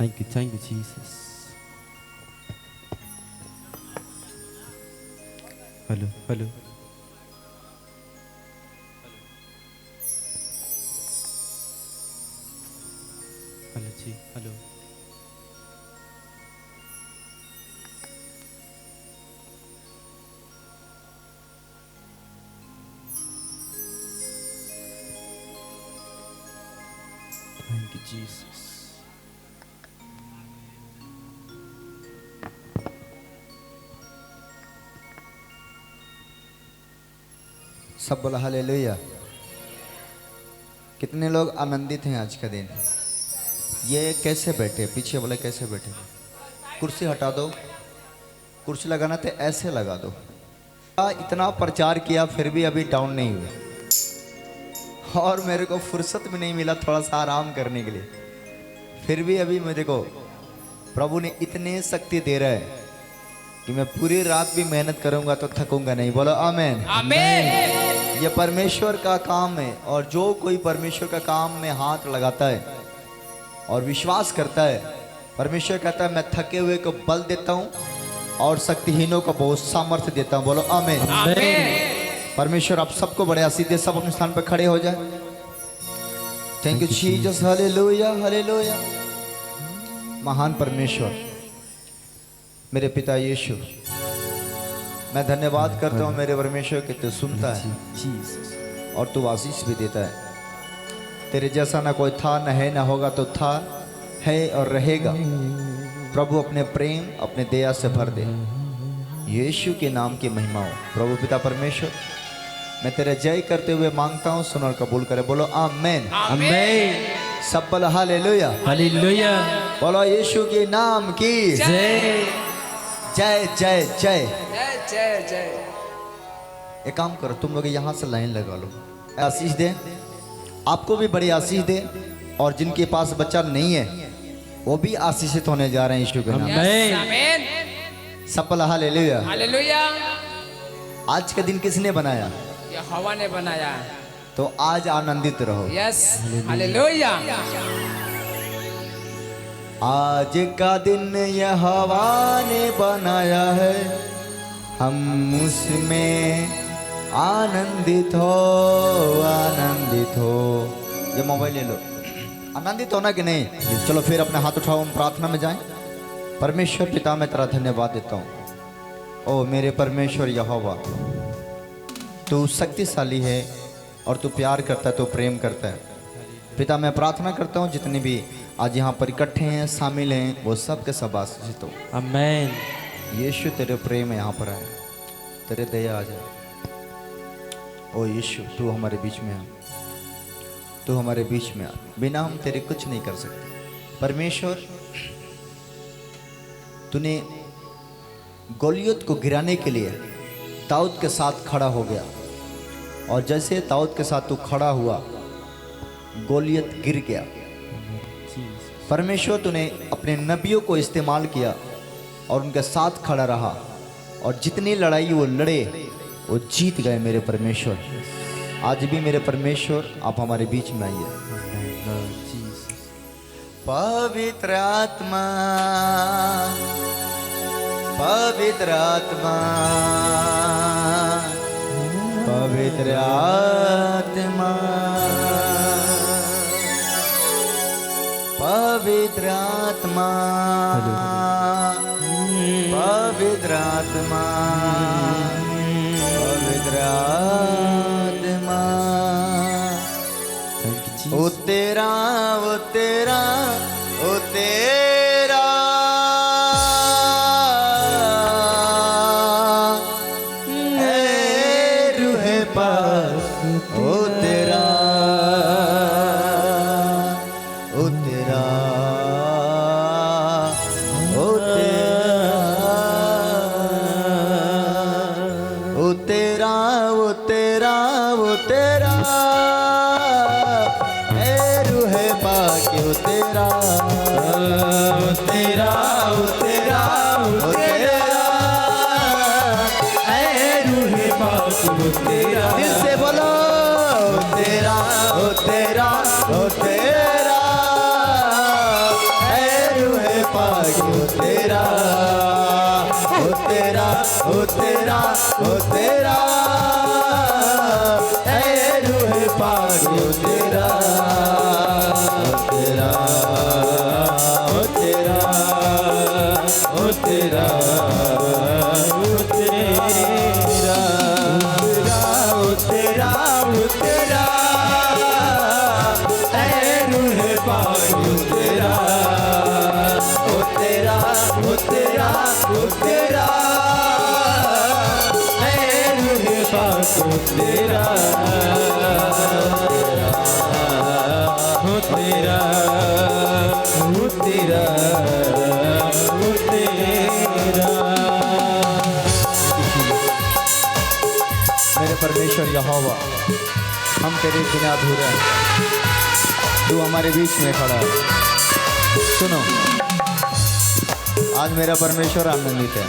Thank you, Jesus. Hello, hello. Hello, ji, hello. Thank you, Jesus. सब बोला hallelujah. कितने लोग आनंदित हैं आज का दिन? ये कैसे बैठे? पीछे बोले कैसे बैठे? कुर्सी हटा दो, कुर्सी लगाना तो ऐसे लगा दो। इतना प्रचार किया फिर भी अभी डाउन नहीं हुए और मेरे को फुर्सत भी नहीं मिला थोड़ा सा आराम करने के लिए। फिर भी अभी मेरे को प्रभु ने इतने शक्ति दे रहा है कि मैं पूरी रात भी मेहनत करूंगा तो थकूंगा नहीं। बोलो आमेन। आमेन। ये परमेश्वर का काम है और जो कोई परमेश्वर का काम में हाथ लगाता है और विश्वास करता है, परमेश्वर कहता है मैं थके हुए को बल देता हूँ और शक्तिहीनों को बहुत सामर्थ्य देता हूँ। बोलो आमेन। आमेन। परमेश्वर आप सबको बड़े आशीष दे। सब अपने स्थान पर खड़े हो जाए। Thank you Jesus. Hallelujah, hallelujah. महान परमेश्वर मेरे पिता यीशु, मैं धन्यवाद करता हूँ मेरे परमेश्वर कि तू सुनता है Jesus. और तू आशीष भी देता है। तेरे जैसा ना कोई था, न है, न होगा, तो था, है और रहेगा। प्रभु अपने प्रेम, अपने दया से भर दे। यीशु के नाम की महिमा हो। प्रभु पिता परमेश्वर, मैं तेरे जय करते हुए मांगता हूँ, सुन और कबूल करे। बोलो आमेन। Amen. सब बोलो हालेलुया। Hallelujah. बोलो यीशु के नाम की जय। जय जय जय। जय जय जय। एक काम करो, तुम लोग यहाँ से लाइन लगा लो। आशीष दे, आपको भी बड़ी आशीष दे। और जिनके पास बच्चा नहीं है वो भी आशीषित होने जा रहे हैं यीशु के नाम। Amen. आमेन। सब हालेलुया। हालेलुया। आज का दिन किसने बनाया? ये हवा ने बनाया। तो आज आनंदित रहो। यस। हालेलुया। आज का दिन यह हवा ने बनाया है, हम उसमें आनंदित हो, आनंदित हो। ये मोबाइल ले लो। आनंदित होना कि नहीं? चलो फिर अपने हाथ उठाओ, हम प्रार्थना में जाएं। परमेश्वर पिता मैं तेरा धन्यवाद देता हूँ। ओ मेरे परमेश्वर यहोवा, तू शक्तिशाली है और तू प्यार करता है, तू प्रेम करता है। पिता मैं प्रार्थना करता हूँ जितने भी आज यहाँ पर इकट्ठे हैं, शामिल हैं, वो सब के सब आशीषित हो। Amen. यीशु तेरे प्रेम यहाँ पर आए, तेरे दया आ जाए। ओ यीशु तू हमारे बीच में आ, तू हमारे बीच में आ। बिना हम तेरे कुछ नहीं कर सकते। परमेश्वर तूने गोलियत को गिराने के लिए दाऊद के साथ खड़ा हो गया और जैसे दाऊद के साथ तू खड़ा हुआ गोलियत गिर गया। परमेश्वर तूने अपने नबियों को इस्तेमाल किया और उनके साथ खड़ा रहा और जितनी लड़ाई वो लड़े वो जीत गए। मेरे परमेश्वर आज भी मेरे परमेश्वर आप हमारे बीच में आइए। पवित्र आत्मा, पवित्र आत्मा, पवित्र आत्मा, पवित्र आत्मा, पवित्र आत्मा, पवित्र आत्मा। ओ तेरा, ओ तेरा, ओ तेरा है रूहे पास। ओ तेरा, ओ तेरा, ओ तेरा, ओ तेरा, ओ तेरा ए रूहे पाके। ओ तेरा, ओ तेरा, ओ तेरा, ओ तेरा ए रूहे पाके। ओ तेरा, दिल से बोलो ओ तेरा, ओ तेरा, ओ तेरा ए रूहे भाग्य तेरा, ओ तेरा, ओ तेरा, ओ तेरा, ऐ रूह पाक ओ तेरा, ओ तेरा, ओ तेरा, ओ तेरा, ओ तेरा, ओ तेरा, ओ तेरा, ऐ रूह पाक ओ तेरा, ओ तेरा, ओ तेरा, ओ तेरा, ऐ रूह पाक ओ तेरा, ओ तेरा, ओ तेरा, ओ तेरा। मेरे परमेश्वर यहोवा, हम तेरे बिना अधूरे हैं, तू हमारे बीच में खड़ा है। सुनो, आज मेरा परमेश्वर आनंदित है,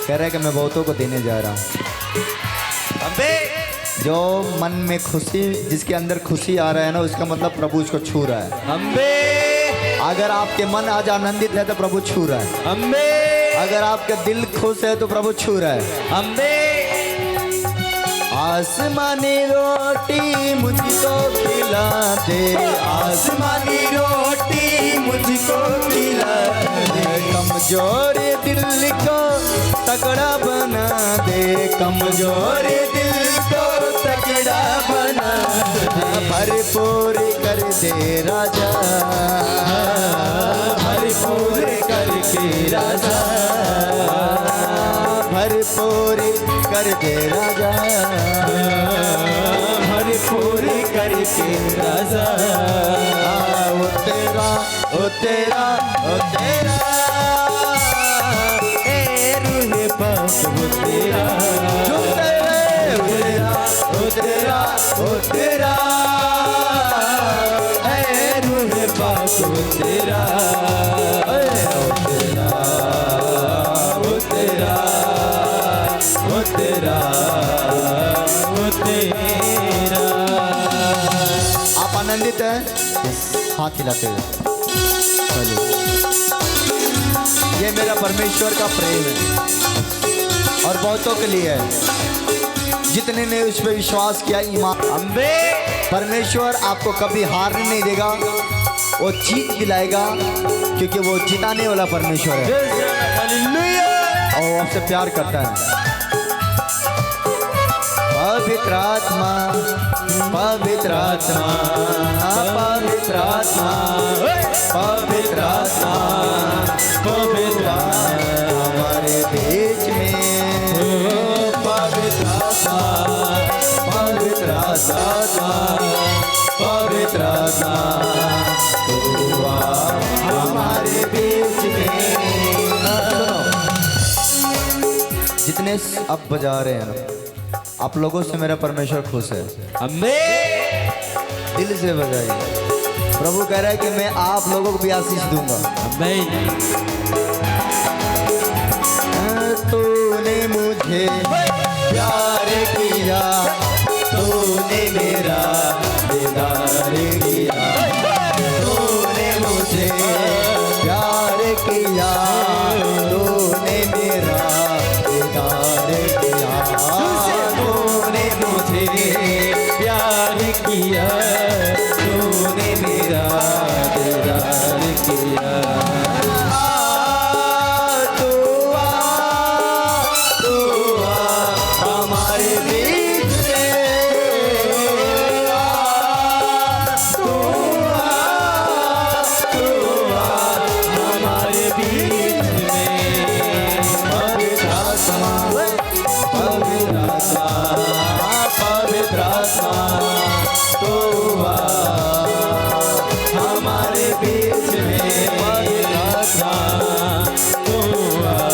कह रहा है कि मैं बहुतों को देने जा रहा हूँ। जो मन में खुशी, जिसके अंदर खुशी आ रहा है ना, उसका मतलब प्रभु उसको छू रहा है। अगर आपके मन आज आनंदित है तो प्रभु छू रहा है। अगर आपका दिल खुश है तो प्रभु छू रहा है। आसमानी रोटी मुझको खिला दे, आसमानी रोटी मुझको खिला दे, कमजोर दिल को तगड़ा बना दे, कमजोर दिल को तगड़ा बना दे, भरपूर कर दे राजा, भरपूर करके राजा, भरपूर कर दे राजा, भरपूर करके राजा, ओ तेरा, ओ तेरा, ओ तेरा, ए रूह पाक ओ तेरा, ओ तेरा, ओ तेरा, ओ तेरा, ए रूह पाक ओ तेरा, ओ तेरा, ओ तेरा, ओ तेरा, ओ तेरा। आप आनंदित हैं? हाथ हिलाते हुए चलिए। ये मेरा परमेश्वर का प्रेम है और बहुतों के लिए है, जितने ने उस पर विश्वास किया। ईमान परमेश्वर आपको कभी हारने नहीं देगा, वो जीत दिलाएगा, क्योंकि वो जिताने वाला परमेश्वर है और वो आपसे प्यार करता है। पवित्र आत्मा, पवित्र आत्मा, पवित्र आत्मा, पवित्र आत्मा, पवित्र आत्मा हमारे बीच में, पवित्र आत्मा, पवित्र आत्मा, पवित्र आत्मा तू आ हमारे बीच में। जितने अब बजा रहे हैं ना, आप लोगों से मेरा परमेश्वर खुश है। दिल से बजाइए। प्रभु कह रहा है कि मैं आप लोगों को भी आशीष दूंगा। तूने मुझे प्यार किया, तूने मेरा दीदार किया, तूने मुझे प्यार किया, तूने मेरा दीदार किया, तूने मुझे प्यार किया, तूने मेरा दीदार किया। हमारे बीच में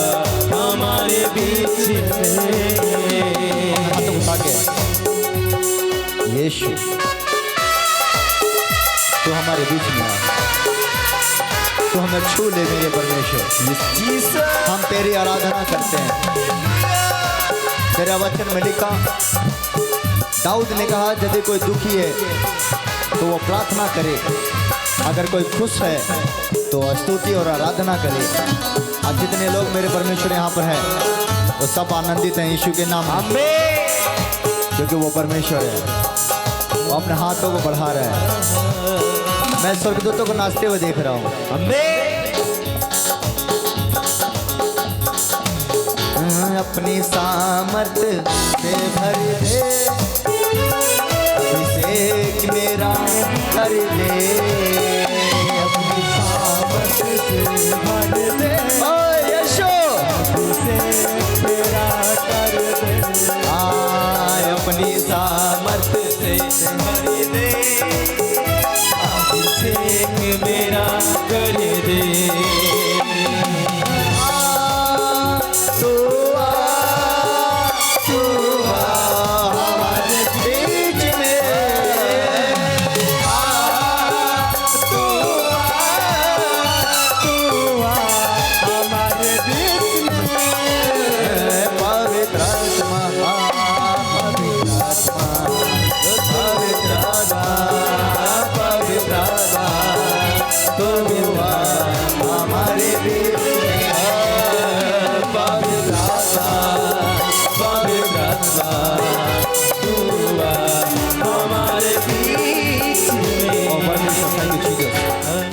हमारे बीच में यीशु तो हमारे बीच में आ, तो हमें छू ले मेरे परमेश्वर। हम तेरी आराधना करते हैं। तेरा वचन में लिखा, दाऊद ने कहा यदि कोई दुखी है तो वो प्रार्थना करे अगर कोई खुश है तो स्तुति और आराधना करे। आज जितने लोग मेरे परमेश्वर यहाँ पर हैं वो सब आनंदित हैं यीशु के नाम में, क्योंकि वो परमेश्वर है। वो अपने हाथों को बढ़ा रहा है। मैं स्वर्गदूतों को नाचते हुए देख रहा हूँ। अपनी सामर्थ से भर दे, अभिषेक मेरा कर दे, अपनी सामर्थ से भर दे, ओ यीशु अभिषेक मेरा कर दे, अपनी सामर्थ से भर दे, अभिषेक मेरा कर दे।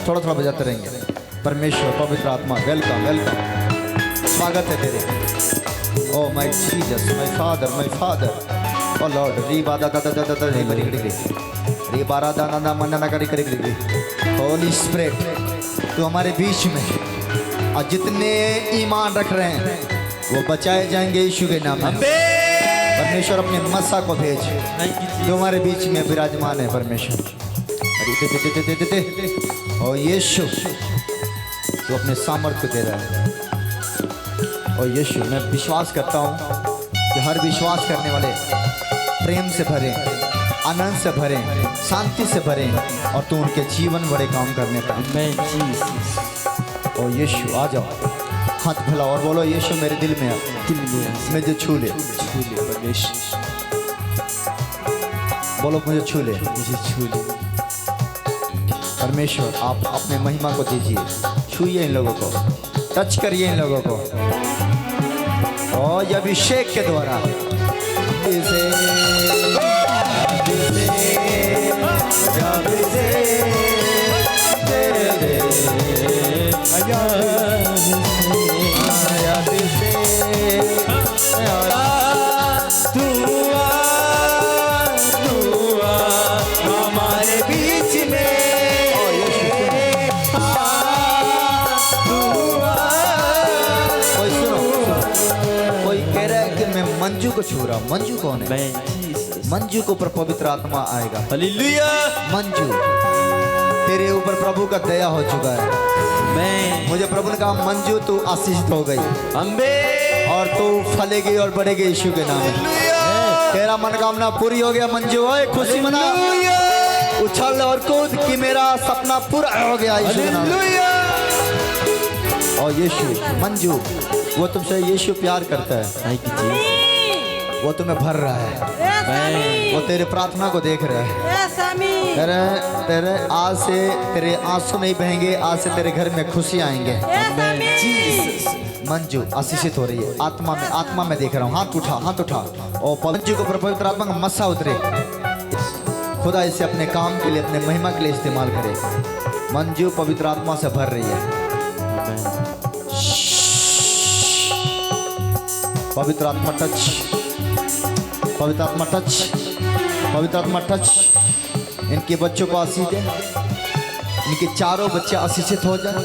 थोड़ा थोड़ा बजाते रहेंगे। परमेश्वर पवित्र आत्मा वेलकम वेलकम, स्वागत है तेरे। Oh my Jesus my father oh lord री बादा दा दा दा दा रे बरी री री बारा दा ना मन्ना ना करी करी करी। होली स्पिरिट तू हमारे बीच में, और जितने ईमान रख रहे हैं वो बचाए जाएंगे यीशु के नाम में। परमेश्वर अपने मसा को भेज जो हमारे बीच में विराजमान है। परमेश्वर ओ यीशु तू अपने सामर्थ्य को दे रहा है। और यीशु मैं विश्वास करता हूँ कि हर विश्वास करने वाले प्रेम से भरे, आनंद से भरे, शांति से भरे, और तू उनके जीवन बड़े काम करने का। ओ यीशु आ जाओ, हाथ फैला और बोलो यीशु मेरे दिल में आ, मुझे छू ले, बोलो मुझे छू ले, मुझे छू ले। परमेश्वर आप अपने महिमा को दीजिए, छूइए इन लोगों को, टच करिए इन लोगों को, और ये अभिषेक के द्वारा हमारे बीच में। मंजू को छू रहा। मंजू कौन है? मंजू के ऊपर पवित्र आत्मा आएगा। हालेलुया। मंजू तेरे ऊपर प्रभु का दया हो चुका है। मुझे प्रभु ने कहा मंजू तू आशीषित हो गई, और तू फलेगी और बढ़ेगी यीशु के नाम में। तेरा मनोकामना पूरी हो गया मंजू। ओए खुशी मना, उछल और कूद कि मेरा सपना पूरा हो गया यीशु के नाम में। और यीशु मंजू वो तुमसे यीशु प्यार करता है, वो तुम्हें भर रहा है, वो तेरे प्रार्थना को देख रहा है। तेरे आज से तेरे आंसू नहीं बहेंगे, आज से तेरे घर में खुशी आएंगे। मंजू आशीषित हो रही है आत्मा में देख रहा हूँ। हाथ उठा और मंजू को पवित्र आत्मा का मस्सा उतरे। खुदा इसे अपने काम के लिए, अपने महिमा के लिए इस्तेमाल करे। मंजू पवित्र आत्मा से भर रही है। पवित्र आत्मा टच, पवित्र आत्मा टच, पवित्र आत्मा टच। इनके बच्चों को आशीष दे, इनके चारों बच्चे आशीषित हो जाए,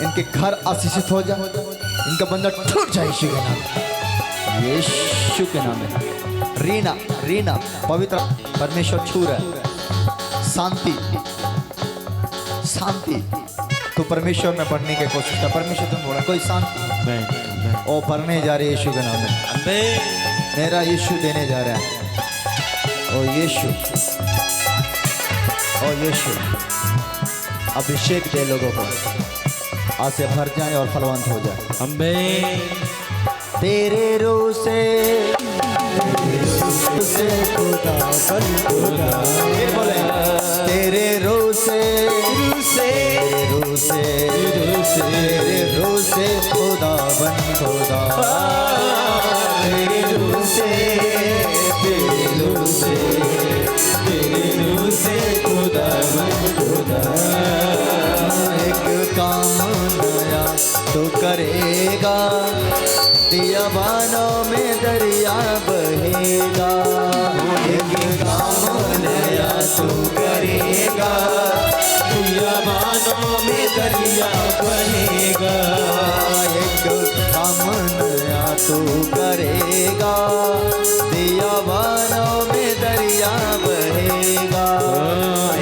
इनके घर आशीषित हो जाए, इनका बंधन टूट जाए यीशु के नाम, यीशु के नाम में। रीना रीना पवित्र परमेश्वर छू रहा है। शांति शांति तो परमेश्वर में बढ़ने की कोशिश कर। परमेश्वर तुम बोला कोई शांति ओ भरने जा रहे यीशु के नाम में। मेरा यीशु देने जा रहा है। ओ यीशु अभिषेक दे लोगों को, आज से भर जाए और फलवंत हो जाए। तेरे रूह से खुदा फिर बोले तेरे रूह से रूसे रूसे तेरे रूसे खुदा बन खुदा तेरे रूसे खुदा बन खुदा एक काम नया तो करेगा दिया बानों में दरिया बहेगा एक काम नया तो करेगा दिया बानों में दरिया बहेगा एक काम नया तो करेगा दिया बानों में दरिया बहेगा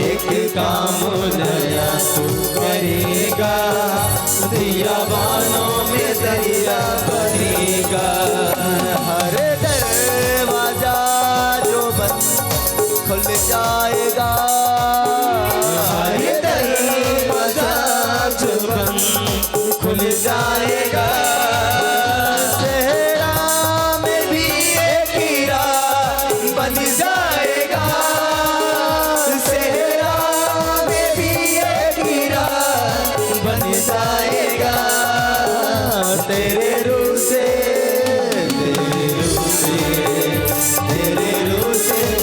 एक काम नया तो करेगा दिया बानों में दरिया बहेगा हर दरवाजा जो बंद खुल जाएगा हर दरवाजा जो बंद खुल जाएगा सेहरा में भी एक हीरा बन जाएगा सेहरा में भी एक हीरा बन जाएगा तेरे रूह से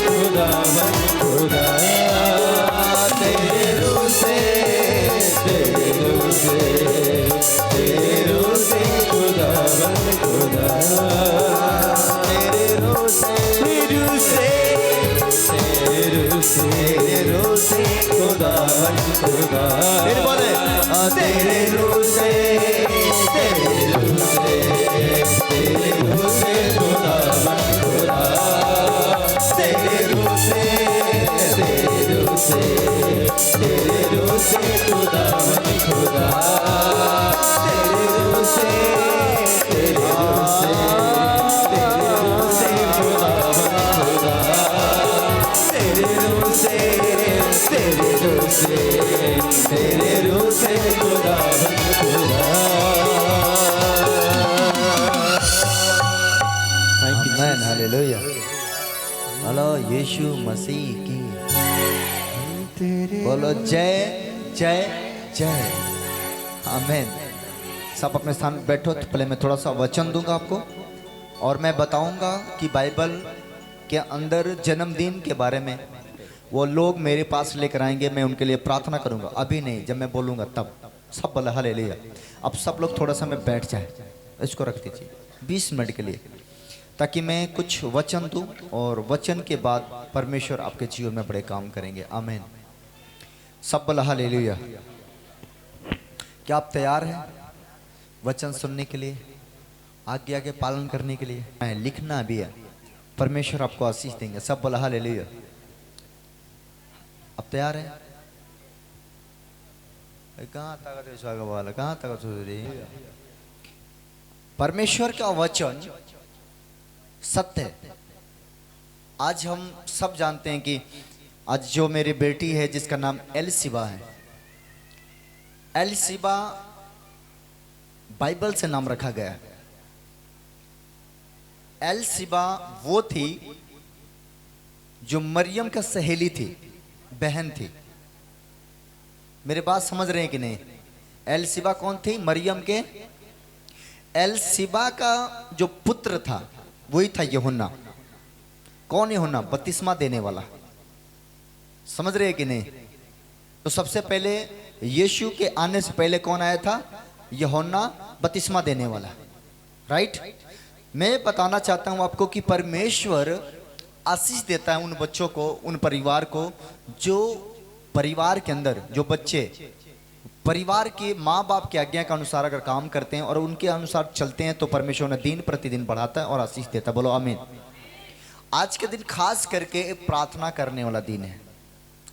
खुदा बन खुदा तेरे रूह से खुदा बन खुदा तेरे रूह से खुदा बन खुदा फिर बोले तेरे रूह से खुदा बन खुदा तेरे रूह से खुदा बन खुदा तेरे रूह से खुदा बन खुदा तेरे रूह से खुदा बन खुदा आमीन हालेलुया बोलो यीशु मसीह की बोलो जय जय जय आमीन। सब अपने स्थान पर बैठो। तो पहले मैं थोड़ा सा वचन दूंगा आपको और मैं बताऊंगा कि बाइबल के अंदर जन्मदिन के बारे में वो लोग मेरे पास लेकर आएंगे, मैं उनके लिए प्रार्थना करूंगा। अभी नहीं, जब मैं बोलूंगा तब। सब बोला हालेलुया। अब सब लोग थोड़ा सा मैं बैठ जाए, इसको रख दीजिए 20 मिनट के लिए, ताकि मैं कुछ वचन दूं और वचन के बाद परमेश्वर आपके जीवन में बड़े काम करेंगे। आमीन। सब बोला हालेलुया। क्या आप तैयार हैं वचन सुनने के लिए, आज्ञा के पालन करने के लिए? लिखना भी है, परमेश्वर आपको आशीष देंगे। सब बोला हालेलुया। अब तैयार है? कहाँ तक परमेश्वर का वचन सत्य है। आज हम सब जानते हैं कि आज जो मेरी बेटी है जिसका नाम एलसिबा है, एलसिबा बाइबल से नाम रखा गया है। एलसिबा वो थी जो मरियम का सहेली थी, बहन थी। मेरे बात समझ रहे हैं कि नहीं? एलसिबा कौन थी? मरियम के। एलसिबा का जो पुत्र था वही था यूहन्ना। कौन यूहन्ना? बपतिस्मा देने वाला। समझ रहे हैं कि नहीं? तो सबसे पहले यीशु के आने से पहले कौन आया था? यूहन्ना बपतिस्मा देने वाला। राइट। मैं बताना चाहता हूं आपको कि परमेश्वर आशीष देता है उन बच्चों को, उन परिवार को, जो परिवार के अंदर जो बच्चे परिवार के माँ बाप की आज्ञा के अनुसार अगर काम करते हैं और उनके अनुसार चलते हैं तो परमेश्वर उन्हें दिन प्रतिदिन बढ़ाता है और आशीष देता है। बोलो आमीन। आज के दिन खास करके प्रार्थना करने वाला दिन है।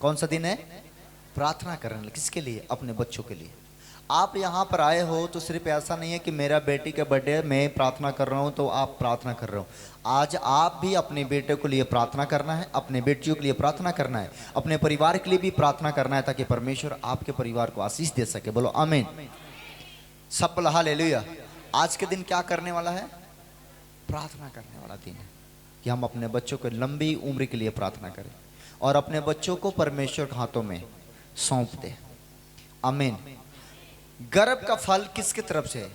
कौन सा दिन है? प्रार्थना करने। किसके लिए? अपने बच्चों के लिए। आप यहाँ पर आए हो तो सिर्फ ऐसा नहीं है कि मेरा बेटी का बर्थडे मैं प्रार्थना कर रहा हूँ तो आप प्रार्थना कर रहे हो। आज आप भी अपने बेटे के लिए प्रार्थना करना है, अपने बेटियों के लिए प्रार्थना करना है, अपने परिवार के लिए भी प्रार्थना करना है, ताकि परमेश्वर आपके परिवार को आशीष दे सके। बोलो आमीन। सब बोलो हालेलुया। आज के दिन क्या करने वाला है? प्रार्थना करने वाला दिन है कि हम अपने बच्चों को लंबी उम्र के लिए प्रार्थना करें और अपने बच्चों को परमेश्वर के हाथों में सौंप दें। आमीन। गर्भ का फल किसकी तरफ से है?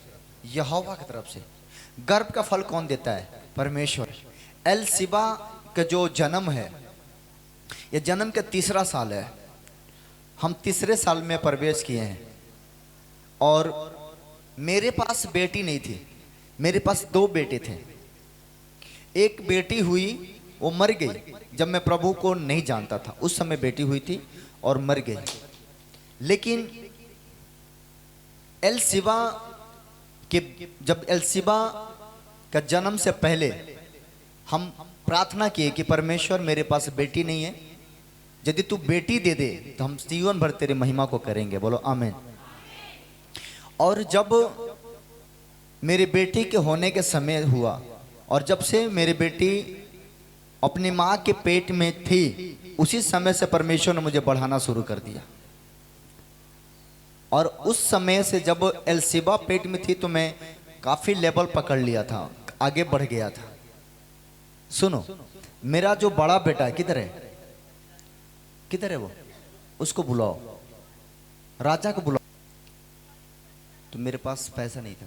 यहोवा की तरफ से। गर्भ का फल कौन देता है? परमेश्वर। एल सिबा का जो जन्म है, ये जन्म का तीसरा साल है। हम तीसरे साल में प्रवेश किए हैं और मेरे पास बेटी नहीं थी, मेरे पास 2 बेटे थे। एक बेटी हुई, वो मर गई जब मैं प्रभु को नहीं जानता था। उस समय बेटी हुई थी और मर गई। लेकिन एलसिबा के जब एलसिबा का जन्म से पहले हम प्रार्थना किए कि परमेश्वर मेरे पास बेटी नहीं है, यदि तू बेटी दे दे तो हम जीवन भर तेरे महिमा को करेंगे। बोलो आमीन। और जब मेरे बेटी के होने के समय हुआ और जब से मेरी बेटी अपनी माँ के पेट में थी, उसी समय से परमेश्वर ने मुझे बढ़ाना शुरू कर दिया। और उस समय से जब एलसिबा पेट में थी तो मैं काफ़ी लेवल पकड़ लिया था, आगे बढ़ गया था। सुनो, मेरा जो बड़ा बेटा किधर है? किधर है वो? उसको बुलाओ, राजा को बुलाओ। तो मेरे पास पैसा नहीं था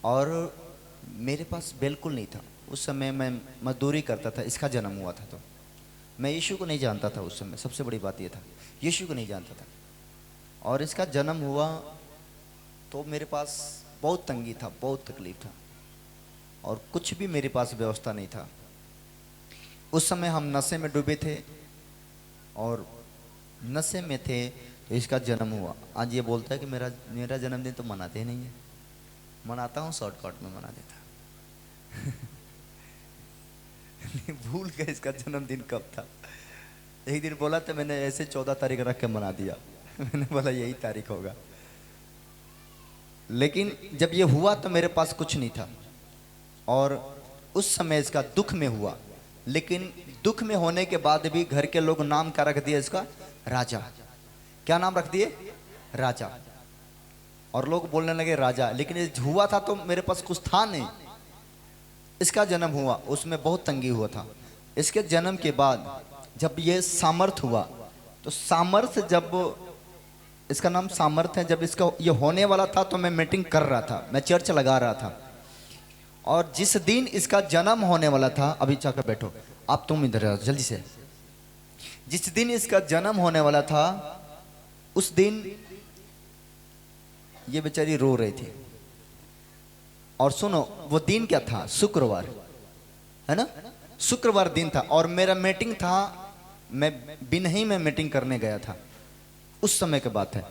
और मेरे पास बिल्कुल नहीं था। उस समय मैं मजदूरी करता था। इसका जन्म हुआ था तो मैं यीशु को नहीं जानता था। उस समय सबसे बड़ी बात यह था, यीशु को नहीं जानता था। और इसका जन्म हुआ तो मेरे पास बहुत तंगी था, बहुत तकलीफ था और कुछ भी मेरे पास व्यवस्था नहीं था। उस समय हम नशे में डूबे थे और नशे में थे तो इसका जन्म हुआ। आज ये बोलता है कि मेरा जन्मदिन तो मनाते ही नहीं है। मनाता हूँ, शॉर्टकट में मना देता। भूल गए इसका जन्मदिन कब था। एक दिन बोला था, मैंने ऐसे 14 तारीख रख के मना दिया। मैंने बोला यही तारीख होगा। लेकिन जब ये हुआ तो मेरे पास कुछ नहीं था और उस समय इसका दुख में हुआ। लेकिन दुख में होने के बाद भी घर के लोग नाम क्या रख दिया इसका? राजा। क्या नाम रख दिए? राजा। और लोग बोलने लगे राजा। लेकिन ये हुआ था तो मेरे पास कुछ था नहीं। इसका जन्म हुआ, उसमें बहुत तंगी हुआ था। इसके जन्म के बाद जब ये सामर्थ हुआ तो सामर्थ, जब इसका नाम सामर्थ है, जब इसका ये होने वाला था तो मैं मीटिंग कर रहा था, मैं चर्च लगा रहा था। और जिस दिन इसका जन्म होने वाला था, अभी जाकर बैठो आप, तुम इधर आओ जल्दी से। जिस दिन इसका जन्म होने वाला था उस दिन ये बेचारी रो रही थी। और सुनो, वो दिन क्या था? शुक्रवार, है ना? शुक्रवार दिन था और मेरा मीटिंग था। मैं बिनही में मीटिंग करने गया था, उस समय की बात है।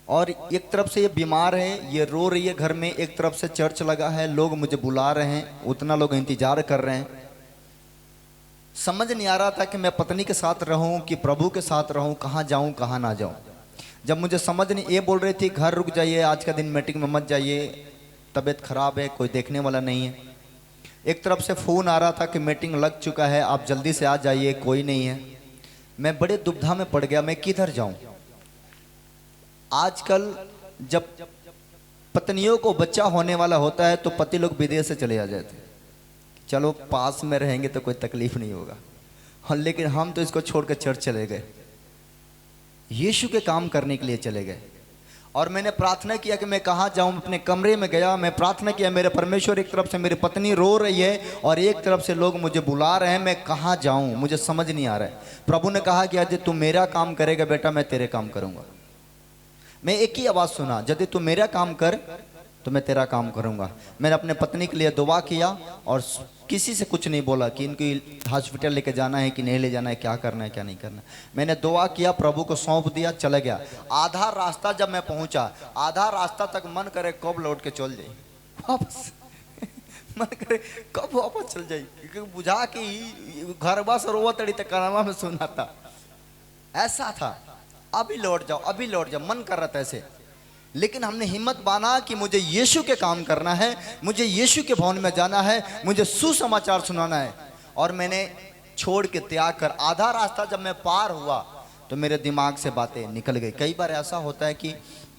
और एक तरफ से ये बीमार है, ये रो रही है घर में, एक तरफ से चर्च लगा है, लोग मुझे बुला रहे हैं, उतना लोग इंतजार कर रहे हैं। समझ नहीं आ रहा था कि मैं पत्नी के साथ रहूं कि प्रभु के साथ रहूं, कहाँ जाऊं कहाँ ना जाऊं। जब मुझे समझ नहीं, ये बोल रही थी घर रुक जाइए, आज का दिन मीटिंग में मत जाइए, तबीयत खराब है, कोई देखने वाला नहीं है। एक तरफ से फ़ोन आ रहा था कि मीटिंग लग चुका है, आप जल्दी से आ जाइए, कोई नहीं है। मैं बड़े दुविधा में पड़ गया, मैं किधर जाऊं। आजकल जब पत्नियों को बच्चा होने वाला होता है तो पति लोग विदेश से चले आ जाते हैं, चलो पास में रहेंगे तो कोई तकलीफ नहीं होगा। हाँ, लेकिन हम तो इसको छोड़कर चर्च चले गए, यीशु के काम करने के लिए चले गए। और मैंने प्रार्थना किया कि मैं कहाँ जाऊँ। अपने कमरे में गया, मैं प्रार्थना किया, मेरे परमेश्वर, एक तरफ से मेरी पत्नी रो रही है और एक तरफ से लोग मुझे बुला रहे हैं, मैं कहाँ जाऊँ, मुझे समझ नहीं आ रहा है। प्रभु ने कहा कि यदि तू मेरा काम करेगा बेटा, मैं तेरे काम करूँगा। मैं एक ही आवाज़ सुना, यदि तू मेरा काम कर तो मैं तेरा काम करूँगा। मैंने अपने पत्नी के लिए दुआ किया और किसी से कुछ नहीं बोला कि इनको हॉस्पिटल लेके जाना है कि नहीं ले जाना है, क्या करना है क्या नहीं करना। मैंने दुआ किया, प्रभु को सौंप दिया, चला गया। आधा रास्ता जब मैं पहुंचा, आधा रास्ता तक मन करे कब लौट के चल जाए वापस। मन करे कब वापस चल जाए, क्योंकि बुझा कि घर बस रोवा तड़ी तक कानमा में सुना था, ऐसा था। अभी लौट जाओ, अभी लौट जाओ, मन कर रहा था ऐसे। लेकिन हमने हिम्मत बांधा कि मुझे यीशु के काम करना है, मुझे यीशु के भवन में जाना है, मुझे सुसमाचार सुनाना है। और मैंने छोड़ के त्याग कर आधा रास्ता जब मैं पार हुआ तो मेरे दिमाग से बातें निकल गई। कई बार ऐसा होता है कि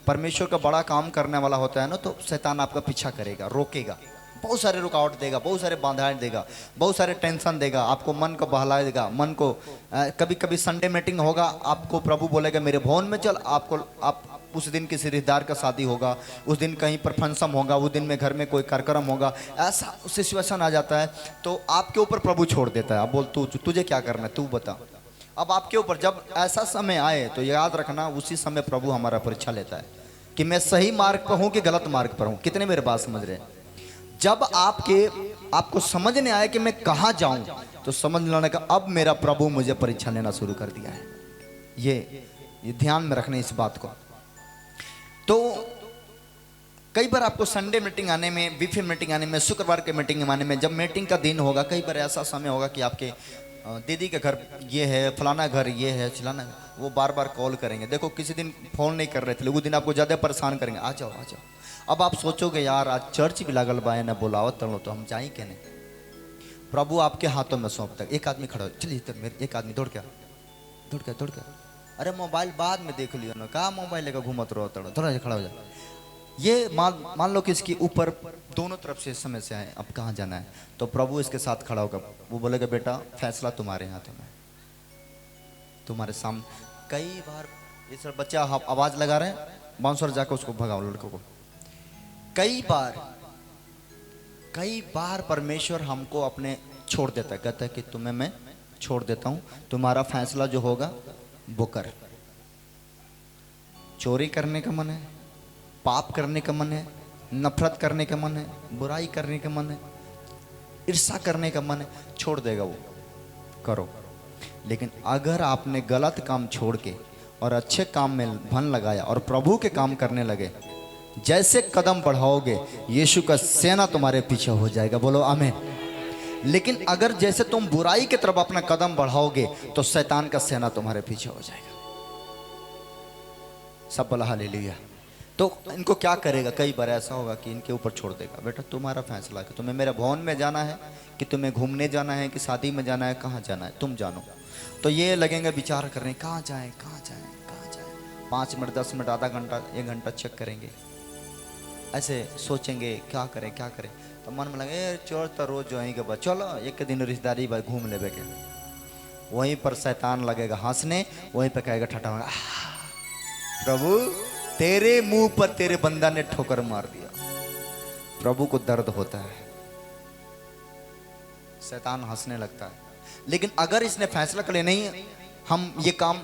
परमेश्वर का बड़ा काम करने वाला होता है ना, तो शैतान आपका पीछा करेगा, रोकेगा, बहुत सारे रुकावट देगा, बहुत सारे बाधाएं देगा, बहुत सारे टेंशन देगा, आपको मन को बहला देगा, मन को कभी कभी संडे मीटिंग होगा, आपको प्रभु बोलेगा मेरे भवन में चल, आप उस दिन किसी रिश्तेदार का शादी होगा, उस दिन कहीं पर फंक्शन होगा, उस दिन में घर में कोई कार्यक्रम होगा, ऐसा सिचुएशन आ जाता है तो आपके ऊपर प्रभु छोड़ देता है। अब बोल तुझे क्या करना है, तू बता। अब आपके ऊपर जब ऐसा समय आए तो याद रखना उसी समय प्रभु हमारा परीक्षा लेता है कि मैं सही मार्ग पर हूँ कि गलत मार्ग पर हूँ। कितने मेरे बात समझ रहे हैं? जब आपको समझने आए कि मैं कहाँ जाऊं तो समझ लेने का अब मेरा प्रभु मुझे परीक्षा लेना शुरू कर दिया है। ये ध्यान में रखने इस बात को। तो कई बार आपको संडे मीटिंग आने में, बीफे मीटिंग आने में, शुक्रवार के मीटिंग आने में, जब मीटिंग का दिन होगा, कई बार ऐसा समय होगा कि आपके दीदी के घर ये है, फलाना घर ये है, चिलाना, वो बार बार कॉल करेंगे। देखो किसी दिन फ़ोन नहीं कर रहे थे, उस दिन आपको ज़्यादा परेशान करेंगे, आ जाओ आ जाओ। अब आप सोचोगे यार आज चर्च भी लागल बा ना बुलावत तलो तो हम जाए क्या नहीं। प्रभु आपके हाथों में सौंपता है। एक आदमी खड़ा हो, चलिए तक मेरे एक आदमी दौड़ क्या, अरे मोबाइल बाद में देख लियो ना, कहा मोबाइल लेकर घूमत रहो, तड़ो थोड़ा खड़ा हो जाए। ये मान लो कि इसके ऊपर दोनों तरफ से समय से आए, अब कहाँ जाना है, तो प्रभु इसके साथ खड़ा होगा, वो बोलेगा बेटा फैसला तुम्हारे हाथों में, तुम्हारे सामने। कई बार ये सर बच्चा आवाज लगा रहे हैं, बाउंसर जाकर उसको भगाओ लड़कों को। कई बार परमेश्वर हमको अपने छोड़ देता है, कहता है कि तुम्हें मैं छोड़ देता हूं, तुम्हारा फैसला जो होगा वो कर। चोरी करने का मन है, पाप करने का मन है, नफरत करने का मन है, बुराई करने का मन है, ईर्ष्या करने का मन है, छोड़ देगा वो, करो। लेकिन अगर आपने गलत काम छोड़ के और अच्छे काम में मन लगाया और प्रभु के काम करने लगे, जैसे कदम बढ़ाओगे यीशु का सेना तुम्हारे पीछे हो जाएगा। बोलो आमीन। लेकिन अगर जैसे तुम बुराई की तरफ अपना कदम बढ़ाओगे तो शैतान का सेना तुम्हारे पीछे हो जाएगा। सब बोला हालेलुया। तो इनको क्या करेगा? कई बार ऐसा होगा कि इनके ऊपर छोड़ देगा, बेटा तुम्हारा फैसला है कि तुम्हें मेरे भवन में जाना है, कि तुम्हें घूमने जाना है, कि शादी में जाना है, कहाँ जाना है तुम जानो। तो ये लगेंगे विचार करने, कहाँ जाए 5 मिनट 10 मिनट आधा घंटा 1 घंटा चेक करेंगे, ऐसे सोचेंगे क्या करें। तो मन में लगे चोर तो रोज जो है के बाद चलो एक दिन रिश्तेदारी बात घूम ले के। वहीं पर शैतान लगेगा हंसने, वहीं पर कहेगा ठटा, प्रभु तेरे मुंह पर तेरे बंदा ने ठोकर मार दिया। प्रभु को दर्द होता है, शैतान हंसने लगता है। लेकिन अगर इसने फैसला कर लिया नहीं हम ये काम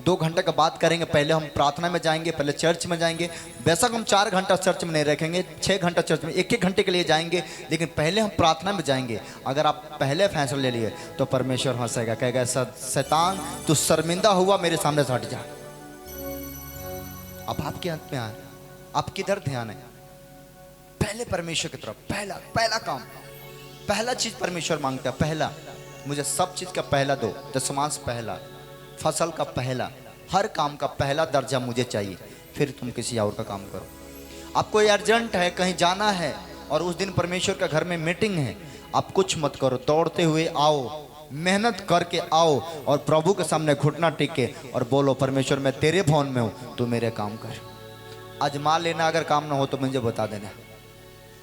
2 घंटे का बात करेंगे, पहले हम प्रार्थना में जाएंगे, पहले चर्च में जाएंगे, बेशक हम 4 घंटा चर्च में नहीं रखेंगे, 6 घंटा चर्च में, 1-1 घंटे के लिए जाएंगे, लेकिन पहले हम प्रार्थना में जाएंगे। अगर आप पहले फैसला ले लिए तो परमेश्वर हंसेगा, कहेगा शैतान तू शर्मिंदा हुआ, मेरे सामने से हट जा। अब आपके हाथ में आए, आप किधर ध्यान है? पहले परमेश्वर की तरफ, पहला काम, पहला चीज परमेश्वर मांगता है। पहला, मुझे सब चीज का पहला दो, दशमांश पहला, फसल का पहला, हर काम का पहला दर्जा मुझे चाहिए, फिर तुम किसी और का काम करो। आपको अर्जेंट है, कहीं जाना है और उस दिन परमेश्वर का घर में मीटिंग है, आप कुछ मत करो, दौड़ते हुए आओ, मेहनत करके आओ और प्रभु के सामने घुटना टेक के और बोलो परमेश्वर मैं तेरे भवन में हूँ, तू मेरे काम कर। आजमा लेना, अगर काम ना हो तो मुझे बता देना।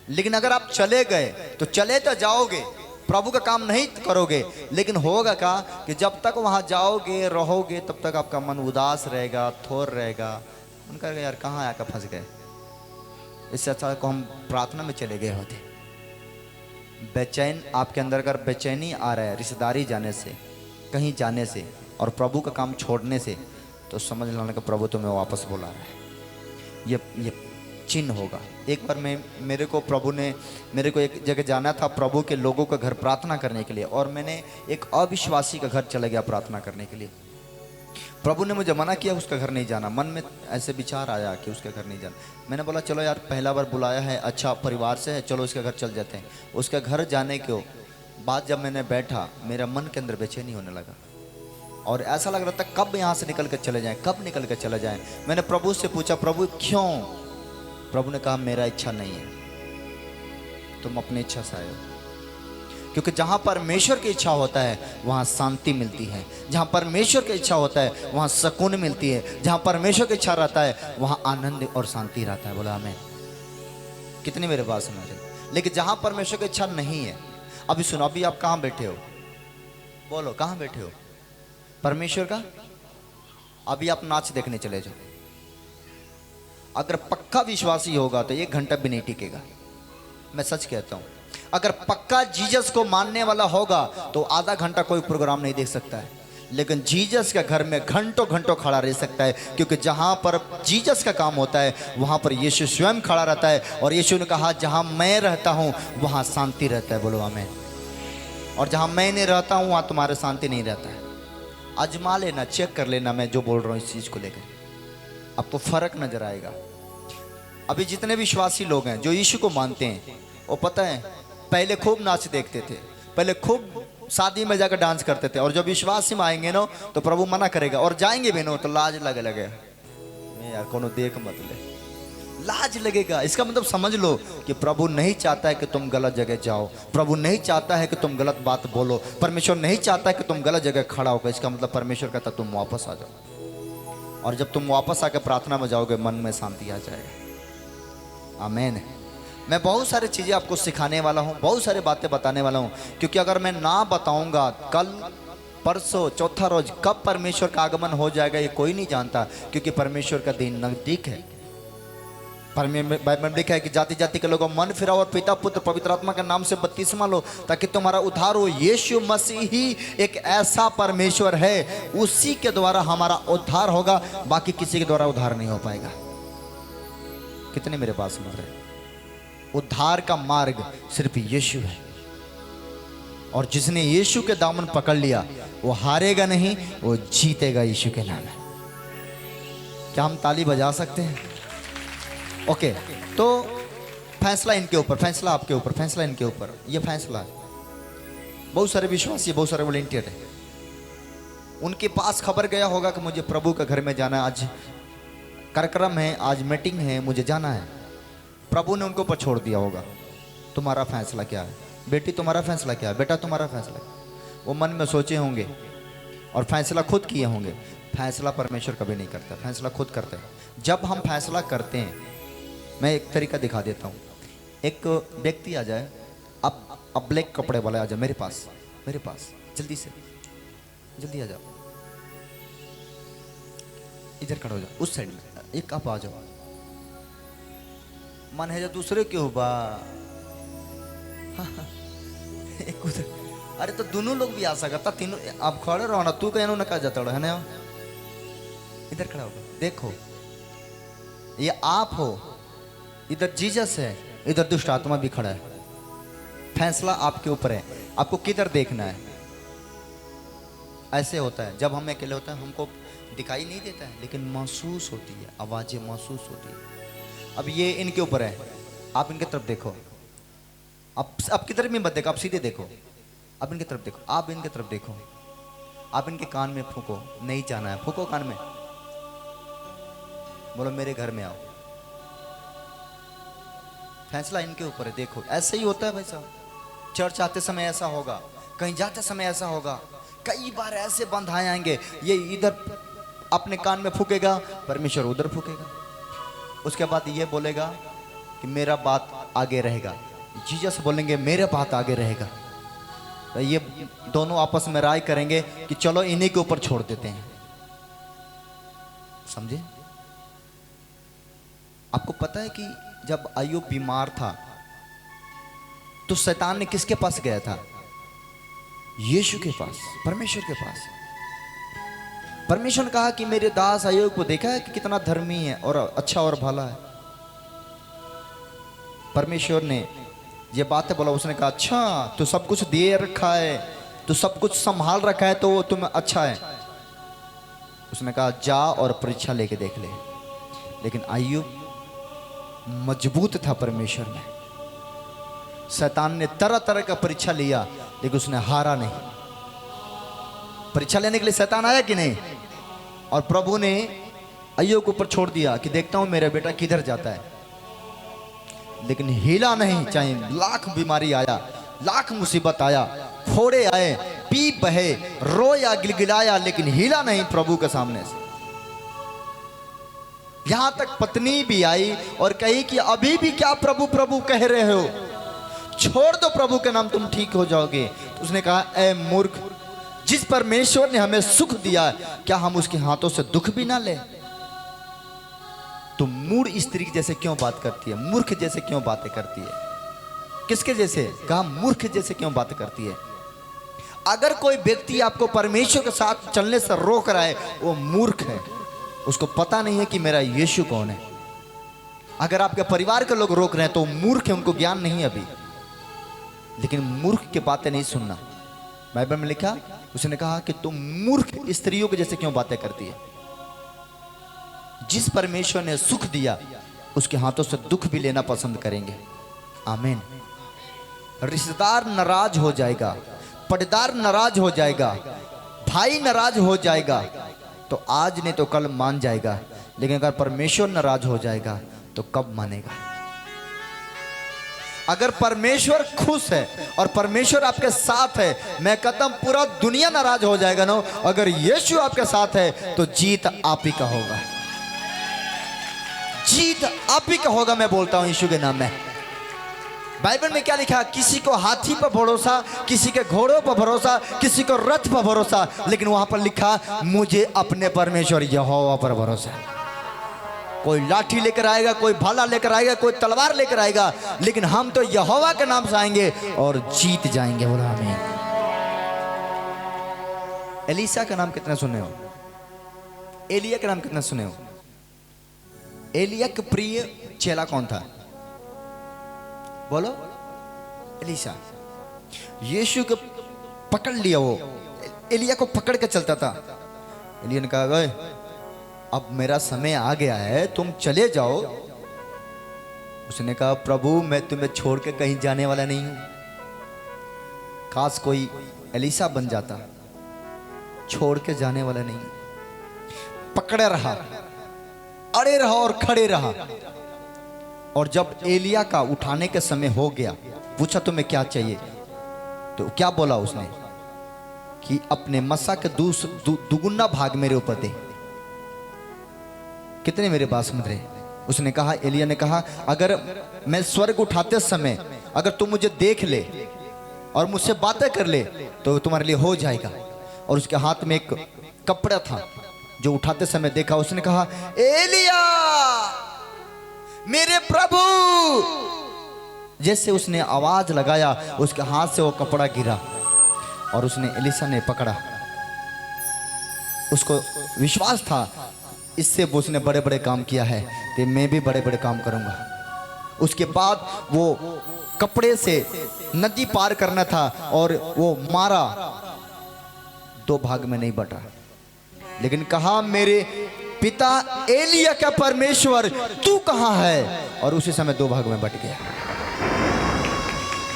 लेकिन अगर आप चले गए तो चले तो जाओगे, प्रभु का काम नहीं करोगे, लेकिन होगा क्या कि जब तक वहाँ जाओगे रहोगे तब तक आपका मन उदास रहेगा, थोर रहेगा, उनका यार कहाँ आकर फंस गए। इससे अच्छा को हम प्रार्थना में चले गए होते। बेचैन आपके अंदर अगर बेचैनी आ रहा है रिश्तेदारी जाने से, कहीं जाने से और प्रभु का काम छोड़ने से, तो समझ लेना कि प्रभु तुम्हें वापस बुला रहा है। ये चिन्ह होगा। एक बार मेरे को प्रभु ने, मेरे को एक जगह जाना था प्रभु के लोगों का घर प्रार्थना करने के लिए, और मैंने एक अविश्वासी का घर चला गया प्रार्थना करने के लिए। प्रभु ने मुझे मना किया, उसका घर नहीं जाना। मन में ऐसे विचार आया कि उसके घर नहीं जाना। मैंने बोला चलो यार पहला बार बुलाया है, अच्छा परिवार से है, चलो उसके घर चल जाते हैं। उसके घर जाने के बाद जब मैंने बैठा, मेरा मन के अंदर बेचैनी होने लगा और ऐसा लग रहा था कब यहाँ से निकल कर चले जाएं, कब निकल कर चले जाएं। मैंने प्रभु से पूछा, प्रभु क्यों? प्रभु ने कहा मेरा इच्छा नहीं है, तुम अपनी इच्छा से आए हो। क्योंकि जहाँ परमेश्वर की इच्छा होता है वहाँ शांति मिलती है, जहाँ परमेश्वर की इच्छा होता है वहाँ सुकून मिलती है, जहाँ परमेश्वर की इच्छा रहता है वहाँ आनंद और शांति रहता है। बोला हमें कितनी मेरे बात सुना रहे। लेकिन जहां परमेश्वर की इच्छा नहीं है, अभी सुनो, अभी आप कहां बैठे हो? बोलो कहां बैठे हो? परमेश्वर का। अभी आप नाच देखने चले जाओ। अगर पक्का विश्वासी होगा तो 1 घंटा भी नहीं टिकेगा, मैं सच कहता हूं। अगर पक्का जीसस को मानने वाला होगा तो आधा घंटा कोई प्रोग्राम नहीं देख सकता है, लेकिन जीसस के घर में घंटों घंटों खड़ा रह सकता है, क्योंकि जहां पर जीसस का काम होता है वहां पर यीशु स्वयं खड़ा रहता है। और यीशु ने कहा जहां मैं रहता हूं वहां शांति रहता है। बोलो आमीन। और जहां मैं नहीं रहता हूं वहां तुम्हारे शांति नहीं रहता है। आजमा लेना, चेक कर लेना मैं जो बोल रहा हूं इस चीज को लेकर, आपको फर्क नजर आएगा। अभी जितने विश्वासी लोग हैं जो यीशु को मानते हैं, वो पता है पहले खूब नाच देखते थे, पहले खूब शादी में जाकर डांस करते थे, और जब विश्वासी में आएंगे ना तो प्रभु मना करेगा, और जाएंगे भी ना तो लाज लगे यार कोनो देख मत ले, लाज लगेगा। इसका मतलब समझ लो कि प्रभु नहीं चाहता है कि तुम गलत जगह जाओ, प्रभु नहीं चाहता है कि तुम गलत बात बोलो, परमेश्वर नहीं चाहता है कि तुम गलत जगह खड़ा हो। इसका मतलब परमेश्वर कहता तुम वापस आ जाओ, और जब तुम वापस आकर प्रार्थना में जाओगे मन में शांति आ जाएगा। आमीन। मैं बहुत सारी चीज़ें आपको सिखाने वाला हूँ, बहुत सारी बातें बताने वाला हूँ, क्योंकि अगर मैं ना बताऊँगा कल परसों चौथा रोज कब परमेश्वर का आगमन हो जाएगा ये कोई नहीं जानता, क्योंकि परमेश्वर का दिन नजदीक है। बाइबल में लिखा है कि जाति जाति के लोगों मन फिराओ और पिता पुत्र पवित्र आत्मा के नाम से बपतिस्मा लो ताकि तुम्हारा उद्धार हो। यीशु मसीह ही एक ऐसा परमेश्वर है, उसी के द्वारा हमारा उद्धार होगा, बाकी किसी के द्वारा उद्धार नहीं हो पाएगा। कितने मेरे पास सुन रहे? उद्धार का मार्ग सिर्फ यीशु है, और जिसने यीशु के दामन पकड़ लिया वो हारेगा नहीं, वो जीतेगा यीशु के नाम में। क्या हम ताली बजा सकते हैं? ओके, तो फैसला इनके ऊपर, फैसला आपके ऊपर, फैसला इनके ऊपर, ये फैसला है। बहुत सारे विश्वासी, बहुत सारे वॉलंटियर है, उनके पास खबर गया होगा कि मुझे प्रभु के घर में जाना है, आज कार्यक्रम है, आज मीटिंग है, मुझे जाना है। प्रभु ने उनके ऊपर छोड़ दिया होगा, तुम्हारा फैसला क्या है? बेटी तुम्हारा फैसला क्या है? बेटा तुम्हारा फैसला है? वो मन में सोचे होंगे और फैसला खुद किए होंगे। फैसला परमेश्वर कभी नहीं करता, फैसला खुद करता है। जब हम फैसला करते हैं, मैं एक तरीका दिखा देता हूँ। एक व्यक्ति आ जाए, अब ब्लैक कपड़े वाला आ जाए मेरे पास, जल्दी से जल्दी आ जाओ, इधर खड़ा हो जाओ, उस साइड में एक आप आ जाओ। मन है जो दूसरे क्यों बा एक उधर, अरे तो दोनों लोग भी आ सकता, तीनों आप खड़े रहो ना, तू कहना ना कहा जाता है ना, इधर खड़ा होगा। देखो ये आप हो, इधर जीसस है, इधर दुष्ट आत्मा भी खड़ा है। फैसला आपके ऊपर है, आपको किधर देखना है। ऐसे होता है जब हम अकेले होते हैं, हमको दिखाई नहीं देता है लेकिन महसूस होती है, आवाजें महसूस होती है। अब ये इनके ऊपर है, आप इनकी तरफ देखो, आप किधर भी मत देखो, आप सीधे देखो, आप इनकी तरफ देखो, आप इनकी तरफ देखो, आप इनके कान में फूको, नहीं जाना है, फूको कान में, बोलो मेरे घर में आओ। फैसला इनके ऊपर है। देखो ऐसे ही होता है भाई साहब, चर्च आते समय ऐसा होगा, कहीं जाते समय ऐसा होगा, कई बार ऐसे बंधाए आएंगे, ये इधर अपने कान में फूकेगा, परमेश्वर उधर फूकेगा, उसके बाद ये बोलेगा कि मेरा बात आगे रहेगा, जीसस बोलेंगे मेरा बात आगे रहेगा। तो ये दोनों आपस में राय करेंगे कि चलो इन्हीं के ऊपर छोड़ देते हैं। समझे? आपको पता है कि जब अय्यूब बीमार था तो शैतान ने किसके पास गया था? यीशु के पास, परमेश्वर के पास। परमेश्वर ने कहा कि मेरे दास अय्यूब को देखा है कि कितना धर्मी है और अच्छा और भला है। परमेश्वर ने ये बातें बोला, उसने कहा अच्छा तू सब कुछ दे रखा है, तू सब कुछ संभाल रखा है, तो वो तुम्हें अच्छा है। उसने कहा जा और परीक्षा लेके देख ले। लेकिन अय्यूब मजबूत था परमेश्वर में। शैतान ने तरह तरह का परीक्षा लिया लेकिन उसने हारा नहीं। परीक्षा लेने के लिए शैतान आया कि नहीं? और प्रभु ने अय्यूब के ऊपर छोड़ दिया कि देखता हूं मेरा बेटा किधर जाता है। लेकिन हिला नहीं, चाहे लाख बीमारी आया, लाख मुसीबत आया, फोड़े आए, पी बहे, रोया गिलगिलाया, लेकिन हिला नहीं प्रभु के सामने से। यहां तक पत्नी भी आई और कही कि अभी भी क्या प्रभु प्रभु कह रहे हो? छोड़ दो प्रभु के नाम, तुम ठीक हो जाओगे। तो उसने कहा, ए मूर्ख, जिस परमेश्वर ने हमें सुख दिया, क्या हम उसके हाथों से दुख भी ना ले? तुम मूढ़ स्त्री जैसे क्यों बात करती है, मूर्ख जैसे क्यों बातें करती है? किसके जैसे? कहा मूर्ख जैसे क्यों बातें करती है? अगर कोई व्यक्ति आपको परमेश्वर के साथ चलने से रोक रहा है, वो मूर्ख है, उसको पता नहीं है कि मेरा यीशु कौन है। अगर आपके परिवार के लोग रोक रहे हैं तो मूर्ख है, उनको ज्ञान नहीं है अभी। लेकिन मूर्ख की बातें नहीं सुनना। बाइबल में लिखा, उसने कहा कि तुम मूर्ख स्त्रियों के जैसे क्यों बातें करती है? जिस परमेश्वर ने सुख दिया, उसके हाथों से दुख भी लेना पसंद करेंगे। आमीन। रिश्तेदार नाराज हो जाएगा, पटदार नाराज हो जाएगा, भाई नाराज हो जाएगा, तो आज नहीं तो कल मान जाएगा। लेकिन अगर परमेश्वर नाराज हो जाएगा तो कब मानेगा? अगर परमेश्वर खुश है और परमेश्वर आपके साथ है, मैं कहता हूं पूरा दुनिया नाराज हो जाएगा ना। अगर यीशु आपके साथ है तो जीत आप ही का होगा, जीत आप ही का होगा। मैं बोलता हूं यीशु के नाम में। बाइबल में क्या लिखा? किसी को हाथी पर भरोसा, किसी के घोड़ों पर भरोसा, किसी को रथ पर भरोसा, लेकिन वहां पर लिखा, मुझे अपने परमेश्वर यहोवा पर भरोसा है। कोई लाठी लेकर आएगा, कोई भाला लेकर आएगा, कोई तलवार लेकर आएगा, लेकिन हम तो यहोवा के नाम से आएंगे और जीत जाएंगे। बोला आमीन। एलीसा का नाम कितना सुने हो? एलिया का नाम कितना सुने हो? एलिया का प्रिय चेला कौन था? बोलो। एलीसा। यीशु को पकड़ लिया, वो एलिया को पकड़ के चलता था। एलिया ने कहा, गए अब मेरा समय आ गया है, तुम चले जाओ। उसने कहा, प्रभु मैं तुम्हें छोड़ के कहीं जाने वाला नहीं हूं। काश कोई एलीसा बन जाता, छोड़ के जाने वाला नहीं। पकड़े रहा, अड़े रहा और खड़े रहा। और जब एलिया का उठाने के समय हो गया, पूछा तुम्हें क्या चाहिए? तो क्या बोला उसने? कि अपने मसा के दुगुना भाग मेरे ऊपर दे। कितने मेरे बात समझ रहे? उसने कहा, एलिया ने कहा, अगर मैं स्वर्ग उठाते समय अगर तुम मुझे देख ले और मुझसे बातें कर ले तो तुम्हारे लिए हो जाएगा। और उसके हाथ में एक कपड़ा था जो उठाते समय देखा। उसने कहा, एलिया मेरे प्रभु। जैसे उसने आवाज लगाया, उसके हाथ से वो कपड़ा गिरा और उसने एलीसा ने पकड़ा। उसको विश्वास था, इससे उसने बड़े बड़े काम किया है कि मैं भी बड़े बड़े काम करूंगा। उसके बाद वो कपड़े से नदी पार करना था और वो मारा, 2 भाग में नहीं बटा, लेकिन कहा, मेरे पिता एलिया का परमेश्वर तू कहां है? और उसी समय 2 भाग में बट गया।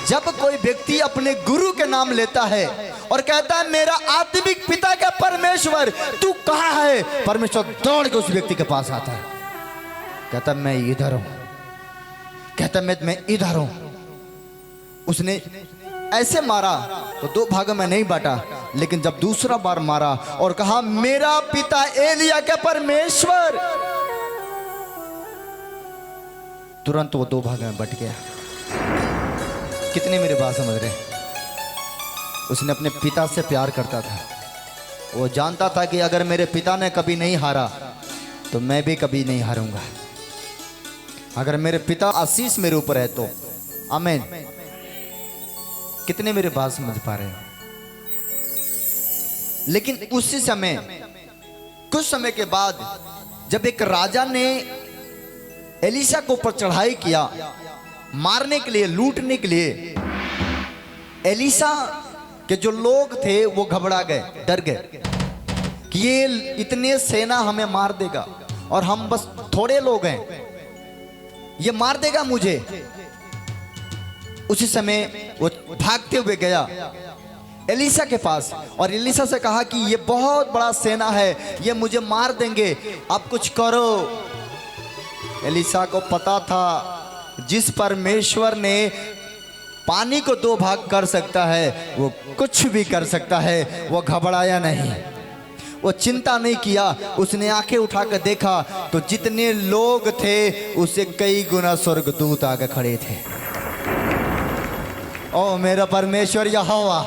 जब कोई व्यक्ति अपने गुरु के नाम लेता है और कहता है, मेरा आत्मिक पिता का परमेश्वर तू कहां है? परमेश्वर दौड़ के उस व्यक्ति के पास आता है, कहता मैं इधर हूं, कहता मैं इधर हूं। उसने ऐसे मारा तो 2 भागों में नहीं बांटा, लेकिन जब दूसरा बार मारा और कहा, मेरा पिता एलिया का परमेश्वर, तुरंत वो 2 भाग में बट गया। कितने मेरे बात समझ रहे? उसने अपने पिता से प्यार करता था। वो जानता था कि अगर मेरे पिता ने कभी नहीं हारा तो मैं भी कभी नहीं हारूंगा। अगर मेरे पिता आशीष मेरे ऊपर है तो आमीन। कितने मेरे बात समझ पा रहे हो? लेकिन उसी समय, कुछ समय के बाद, जब एक राजा ने एलीशा को ऊपर चढ़ाई किया मारने के लिए, लूटने के लिए, एलीशा के जो लोग थे वो घबरा गए, डर गए कि ये इतने सेना हमें मार देगा और हम बस थोड़े लोग हैं, ये मार देगा मुझे। उसी समय वो भागते हुए गया एलीशा के पास और एलीशा से कहा कि ये बहुत बड़ा सेना है, ये मुझे मार देंगे, आप कुछ करो। एलीशा को पता था जिस परमेश्वर ने पानी को 2 भाग कर सकता है वो कुछ भी कर सकता है। वो घबराया नहीं, वो चिंता नहीं किया। उसने आंखें उठाकर देखा तो जितने लोग थे उससे कई गुना स्वर्गदूत आगे खड़े थे। ओ मेरा परमेश्वर यहोवा,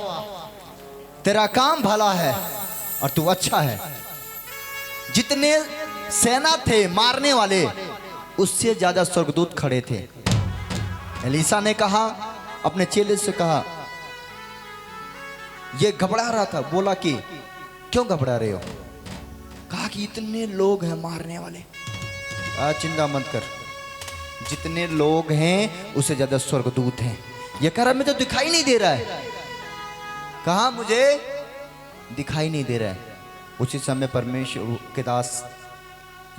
तेरा काम भला है और तू अच्छा है। जितने सेना थे मारने वाले, उससे ज्यादा स्वर्गदूत खड़े थे। एलीशा ने कहा, अपने चेले से कहा, ये घबरा रहा था, बोला कि क्यों घबरा रहे हो? कहा कि इतने लोग हैं मारने वाले। चिंता मत कर, जितने लोग हैं उससे ज्यादा स्वर्गदूत हैं। ये कह रहा, मुझे तो दिखाई नहीं दे रहा है। कहा, मुझे दिखाई नहीं दे रहा है। उसी समय परमेश्वर के दास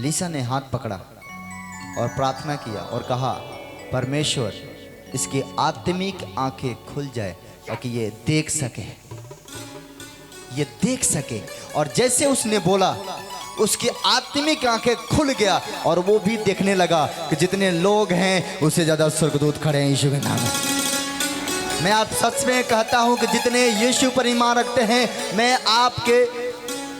एलीशा ने हाथ पकड़ा और प्रार्थना किया और कहा, परमेश्वर इसकी आत्मिक आंखें खुल जाए ताकि ये देख सके, ये देख सके। और जैसे उसने बोला, उसकी आत्मिक आंखें खुल गया और वो भी देखने लगा कि जितने लोग हैं उससे ज्यादा स्वर्गदूत खड़े हैं यीशु के नाम में। मैं आप सच में कहता हूं कि जितने यीशु पर ईमान रखते हैं, मैं आपके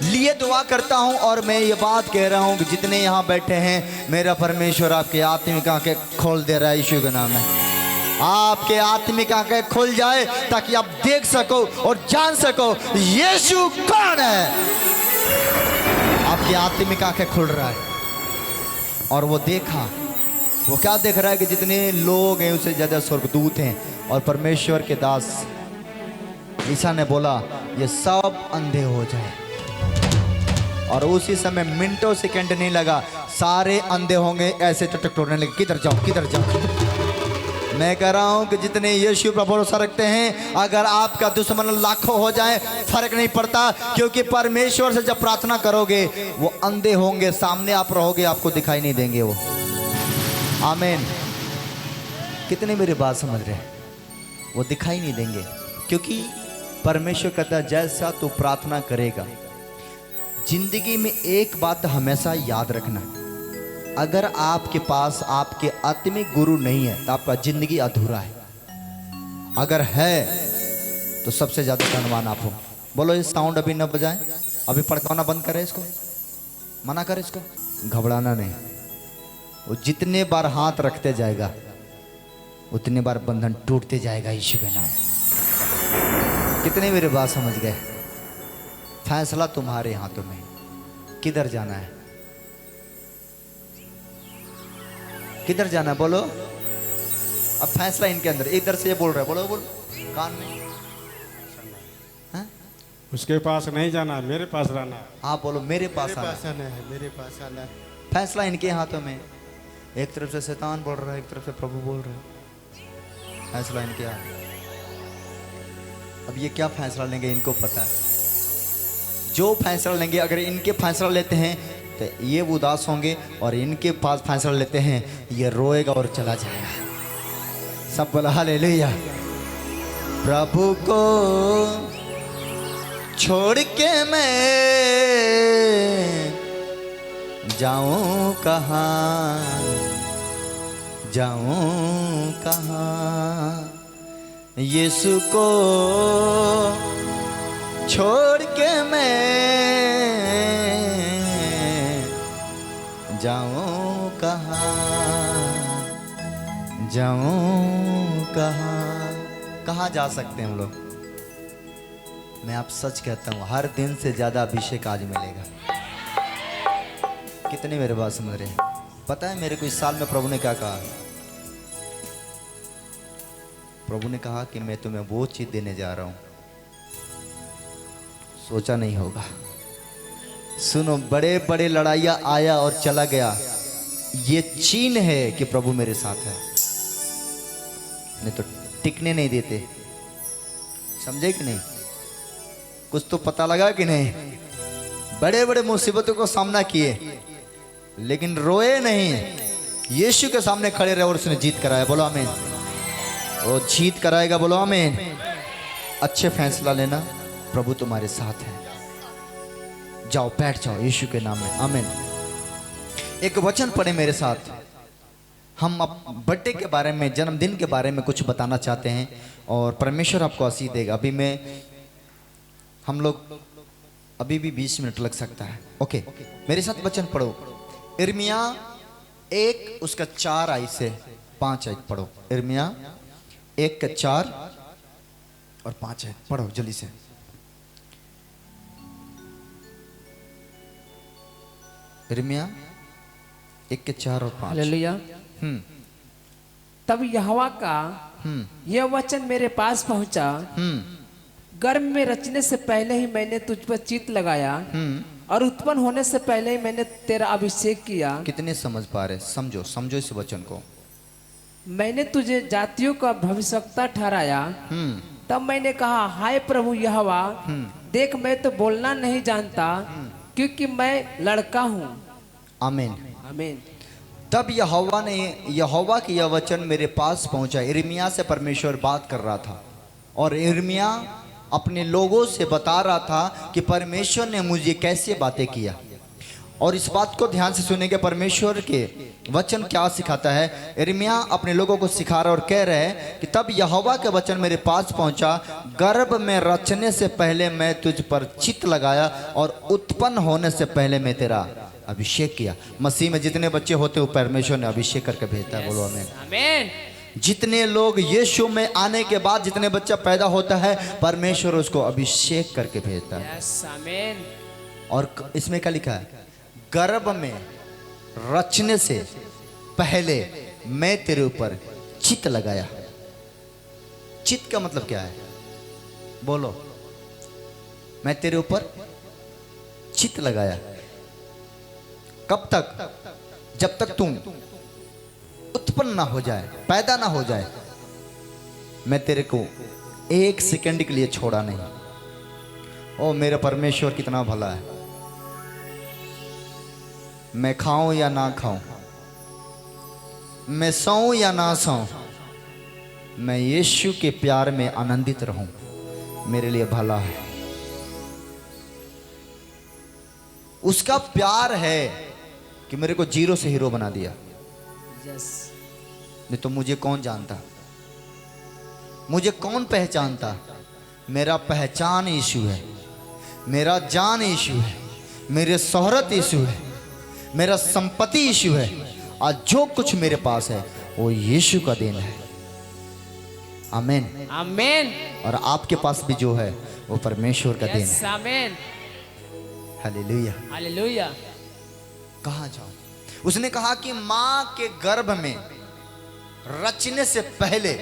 लिए दुआ करता हूं और मैं ये बात कह रहा हूं कि जितने यहाँ बैठे हैं, मेरा परमेश्वर आपकी आत्मिक आंखें खोल दे रहा है यीशु के नाम में। आपके आत्मिक आंखें खुल जाए ताकि आप देख सको और जान सको यीशु कौन है। आपकी आत्मिक आंखें खुल रहा है और वो देखा, वो क्या देख रहा है कि जितने लोग हैं उससे ज्यादा स्वर्गदूत हैं। और परमेश्वर के दास ईसा ने बोला, ये सब अंधे हो जाए। और उसी समय मिनटों सेकंड नहीं लगा, सारे अंधे होंगे, ऐसे टटक टोड़ने लगे, किधर जाओ किधर जाओ। मैं कह रहा हूं कि जितने यीशु पर भरोसा रखते हैं, अगर आपका दुश्मन लाखों हो जाए फर्क नहीं पड़ता, क्योंकि परमेश्वर से जब प्रार्थना करोगे वो अंधे होंगे, सामने आप रहोगे, आपको दिखाई नहीं देंगे वो। आमीन। कितने मेरी बात समझ रहे हैं? वो दिखाई नहीं देंगे, क्योंकि परमेश्वर कहता है जैसा तू प्रार्थना करेगा। जिंदगी में एक बात हमेशा याद रखना, अगर आपके पास आपके आत्मिक गुरु नहीं है तो आपका जिंदगी अधूरा है। अगर है तो सबसे ज्यादा धनवान आप हो। बोलो, ये साउंड अभी न बजाएं, अभी पड़काना बंद करें, इसको मना करें, इसको घबराना नहीं। वो जितने बार हाथ रखते जाएगा उतने बार बंधन टूटते जाएगा यीशु के नाम। कितने मेरे बात समझ गए? फैसला तुम्हारे हाथों में, किधर जाना है, किधर जाना है, बोलो। अब फैसला इनके अंदर। इधर से ये बोल रहा है, बोलो बोलो कान में। हाँ? उसके पास नहीं जाना, मेरे पास रहना। हाँ बोलो, मेरे पास आना है, मेरे पास आना है। फैसला इनके हाथों में। एक तरफ से शैतान बोल रहा है, एक तरफ से प्रभु बोल रहे हैं। फैसला इनके हाथ। अब ये क्या फैसला लेंगे इनको पता है। जो फैसला लेंगे, अगर इनके फैसला लेते हैं तो ये उदास होंगे, और इनके पास फैसला लेते हैं ये रोएगा और चला जाएगा। सब बोला हालेलुया। प्रभु को छोड़ के मैं जाऊं कहाँ, जाऊं कहाँ, यीशु को छोड़ के मैं जाऊं कहाँ, जाऊं कहाँ। कहाँ जा सकते हैं हम लोग? मैं आप सच कहता हूँ, हर दिन से ज्यादा अभिषेक आज मिलेगा। कितने मेरे बात समझ रहे हैं? पता है मेरे को इस साल में प्रभु ने क्या कहा? प्रभु ने कहा कि मैं तुम्हें वो चीज देने जा रहा हूं, सोचा नहीं होगा। सुनो, बड़े बड़े लड़ाइयाँ आया और चला गया, ये चीन है कि प्रभु मेरे साथ है। नहीं तो टिकने नहीं देते। समझे कि नहीं? कुछ तो पता लगा कि नहीं? बड़े बड़े मुसीबतों को सामना किए लेकिन रोए नहीं, यीशु के सामने खड़े रहे और उसने जीत कराया। बोलो आमीन। वो जीत कराएगा, बोलो आमीन। अच्छे फैसला लेना, प्रभु तुम्हारे साथ है। जाओ, बैठ जाओ यीशु के नाम में। आमीन। एक वचन पढ़े मेरे साथ। हम अब बर्थडे के बारे में, जन्मदिन के बारे में कुछ बताना चाहते हैं और परमेश्वर आपको आशीष देगा। अभी मैं हम लोग अभी भी 20 मिनट लग सकता है। ओके, मेरे साथ वचन पढ़ो। इर्मिया 1 उसका 4 आयत से 5 आयत पढ़ो। इर्मिया 1 का 4 और 5 है, पढ़ो जल्दी से। यिर्मयाह 1 के 4 और 5। हालेलुया। हम्म तब यहोवा का यह वचन मेरे पास पहुंचा, गर्भ में रचने से पहले ही मैंने तुझ पर चित्त लगाया और उत्पन्न होने से पहले ही मैंने तेरा अभिषेक किया। कितने समझ पा रहे? समझो समझो इस वचन को। मैंने तुझे जातियों का भविष्यवक्ता ठहराया। तब मैंने कहा, हाय प्रभु यहोवा, देख मैं तो बोलना नहीं जानता, क्योंकि मैं लड़का हूँ। आमीन आमीन। तब यहोवा की यह वचन मेरे पास पहुंचा। यिर्मयाह से परमेश्वर बात कर रहा था और यिर्मयाह अपने लोगों से बता रहा था कि परमेश्वर ने मुझे कैसे बातें किया। और इस बात को ध्यान से सुनेंगे, परमेश्वर के वचन क्या सिखाता है। यिर्मयाह अपने लोगों को सिखा रहा और कह रहे हैं कि तब यहोवा का वचन मेरे पास पहुंचा, गर्भ में रचने से पहले मैं तुझ पर चित्त लगाया और उत्पन्न होने से पहले मैं तेरा अभिषेक किया। मसीह में जितने बच्चे होते हैं वो परमेश्वर ने अभिषेक करके भेजता है। बोलो आमीन। आमीन। जितने लोग यीशु में आने के बाद जितने बच्चा पैदा होता है, परमेश्वर उसको अभिषेक करके भेजता है। यस, आमीन। और इसमें क्या लिखा है? गर्भ में रचने से पहले मैं तेरे ऊपर चित्त लगाया। चित्त का मतलब क्या है? बोलो। मैं तेरे ऊपर चित्त लगाया। कब तक? जब तक तुम उत्पन्न ना हो जाए, पैदा ना हो जाए। मैं तेरे को 1 सेकंड के लिए छोड़ा नहीं। ओ मेरा परमेश्वर कितना भला है। मैं खाऊं या ना खाऊं, मैं सोऊं या ना सोऊं, मैं यीशु के प्यार में आनंदित रहूं, मेरे लिए भला है। उसका प्यार है कि मेरे को 0 से हीरो बना दिया। यस। नहीं तो मुझे कौन जानता, मुझे कौन पहचानता। मेरा पहचान यीशु है, मेरा जान यीशु है, मेरे शोहरत यीशु है, मेरा संपत्ति यीशु है। आज जो कुछ मेरे पास है वो यीशु का देन है। आमीन। आमीन। और आपके पास भी जो है वो परमेश्वर का देन यस, है। आमीन। हालेलुया। हालेलुया। कहाँ जाओ? उसने कहा कि माँ के गर्भ में रचने से पहले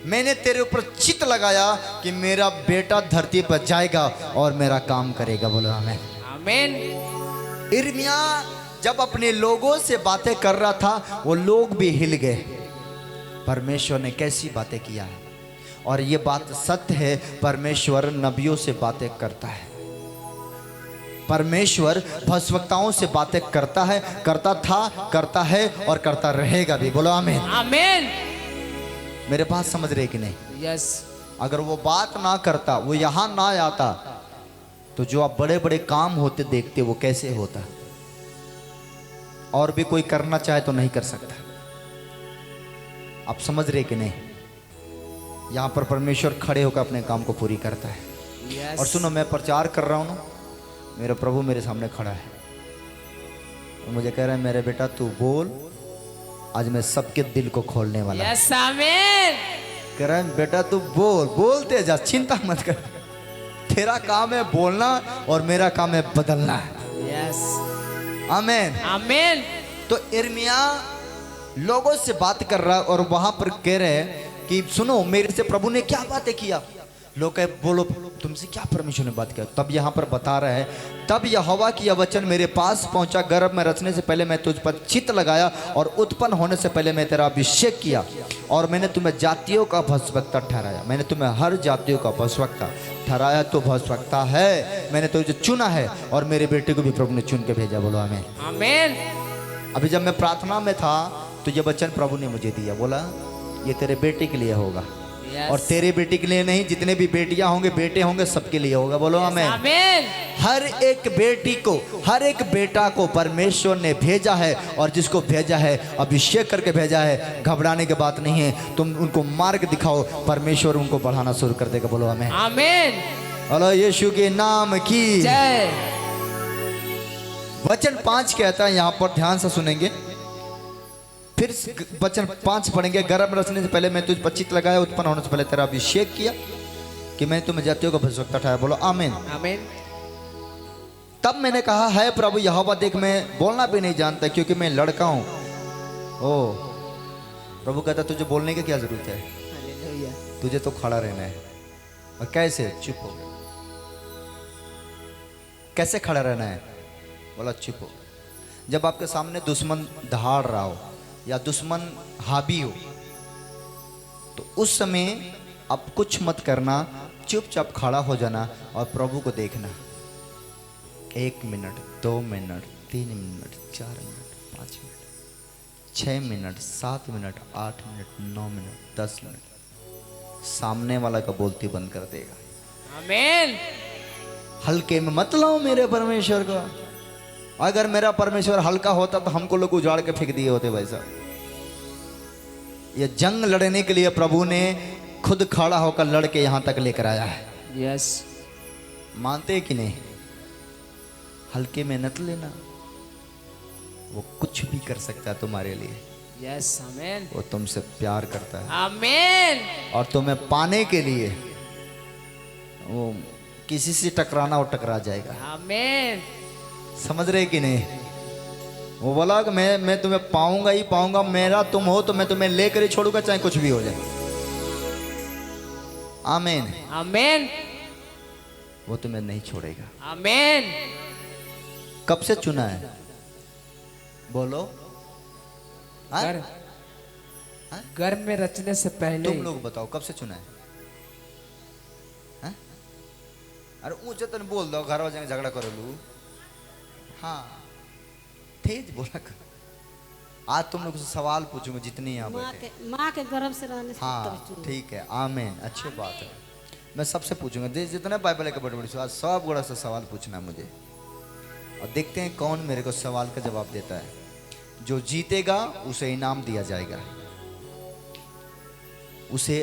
मैंने तेरे ऊपर चित्त लगाया कि मेरा बेटा धरती पर जाएगा और मेरा काम करेगा। बोलो आमीन। आमीन। यिर्मयाह जब अपने लोगों से बातें कर रहा था, वो लोग भी हिल गए। परमेश्वर ने कैसी बातें किया है। और ये बात सत्य है, परमेश्वर नबियों से बातें करता है। परमेश्वर भविष्यवक्ताओं से बातें करता है, करता था, करता है और करता रहेगा भी। बोलो आमीन। आमीन। मेरे बात समझ रहे कि नहीं? यस। अगर वो बात ना करता, वो यहाँ ना आता, तो जो आप बड़े बड़े काम होते देखते वो कैसे होता। और भी कोई करना चाहे तो नहीं कर सकता। आप समझ रहे कि नहीं? यहाँ पर परमेश्वर खड़े होकर अपने काम को पूरी करता है। यस। और सुनो, मैं प्रचार कर रहा हूँ ना, मेरा प्रभु मेरे सामने खड़ा है। वो मुझे कह रहा है, मेरे बेटा तू बोल, आज मैं सबके दिल को खोलने वाला हूं। यस, आमीन। कह रहा है बेटा तू बोल, बोलते जा, चिंता मत कर। तेरा काम है बोलना और मेरा काम है बदलना। यस। आमीन। आमीन। तो यिर्मयाह लोगों से बात कर रहा और वहां पर कह रहे हैं कि सुनो, मेरे से प्रभु ने क्या बातें किया। लोग कहे बोलो तुमसे क्या परमेश्वर ने बात किया। तब यहाँ पर बता रहा है, तब यहोवा की यह वचन मेरे पास पहुंचा, गर्भ में रचने से पहले मैं तुझ पर चित्त लगाया और उत्पन्न होने से पहले मैं तेरा अभिषेक किया और मैंने तुम्हें जातियों का भविष्यवक्ता ठहराया। मैंने तुम्हें हर जातियों का भविष्यवक्ता ठहराया। तो भविष्यवक्ता है, मैंने तुझे चुना है और मेरे बेटे को भी प्रभु ने चुन के भेजा। बोलो आमीन। आमीन। अभी जब मैं प्रार्थना में था तो ये वचन प्रभु ने मुझे दिया, बोला ये तेरे बेटे के लिए होगा। यस। और तेरे बेटे के लिए नहीं, जितने भी बेटियां होंगे बेटे होंगे सबके लिए होगा। बोलो आमीन। आमीन। हर एक बेटी को, हर एक बेटा को परमेश्वर ने भेजा है और जिसको भेजा है अभिषेक करके भेजा है। घबराने की बात नहीं है, तुम उनको मार्ग दिखाओ, परमेश्वर उनको बढ़ाना शुरू कर देगा। बोलो आमीन। आमीन। बोलो यीशु के नाम की जय। वचन 5 कहता है, यहाँ पर ध्यान से सुनेंगे, फिर वचन 5 पढ़ेंगे। गर्भ रचने से पहले मैं तुझ पर चित्त लगाया, उत्पन्न होने से पहले तेरा अभिषेक किया। कि मैं तुम्हें जातियों को भविष्यवक्ता ठहराया। बोलो आमीन। आमीन। तब मैंने कहा है प्रभु यहोवा देख मैं बोलना भी नहीं जानता क्योंकि मैं लड़का हूं। ओ प्रभु कहता तुझे बोलने की क्या जरूरत है, हालेलुया। तुझे तो खड़ा रहना है। और कैसे? चुप हो। कैसे खड़ा रहना है? बोला चुप हो। जब आपके सामने दुश्मन दहाड़ रहा हो या दुश्मन हावी हो तो उस समय अब कुछ मत करना, चुपचाप खड़ा हो जाना और प्रभु को देखना। 1 minute, 2 minute, 3 minute, 4 minute, 5 minute, 6 minute, 7 minute, 8 minute, 9 minute, 10 minute, सामने वाला का बोलती बंद कर देगा। आमीन। हल्के में मत लाओ मेरे परमेश्वर को। अगर मेरा परमेश्वर हल्का होता तो हमको लोग उजाड़ के फेंक दिए होते भाई साहब। ये जंग लड़ने के लिए प्रभु ने खुद खड़ा होकर लड़के यहां तक लेकर आया है। यस। मानते कि नहीं? हल्के में मत लेना, वो कुछ भी कर सकता है तुम्हारे लिए। यस। आमीन। वो तुमसे प्यार करता है आमीन। और तुम्हें पाने के लिए वो किसी से टकराना और टकरा जाएगा। आमीन। समझ रहे कि नहीं? वो बोला कि मैं तुम्हें पाऊंगा ही पाऊंगा, मेरा तुम हो तो मैं तुम्हें लेकर ही छोड़ूंगा चाहे कुछ भी हो जाए। आमीन। आमीन। वो तुम्हें नहीं छोड़ेगा। आमीन। कब से चुना है? बोलो। हाँ? घर हाँ? घर में रचने से पहले तुम लोग बताओ कब से चुना है? हाँ? अरे ऊंचे तो नहीं बोल दो, घर वाले झगड़ा करो लू। हाँ तेज बोला कर। आज तुम लोग से सवाल पूछूंगा जितनी यहाँ बैठे। माँ के गर्भ से रहने से हाँ तब चुना। ठीक है। आमीन। अच्छी बात है। मैं सबसे पूछूंगा जितने बाइबल के बड़े बड़े आज सब बड़ा सा सवाल पूछना है मुझे और देखते हैं कौन मेरे को सवाल का जवाब देता है। जो जीतेगा उसे इनाम दिया जाएगा, उसे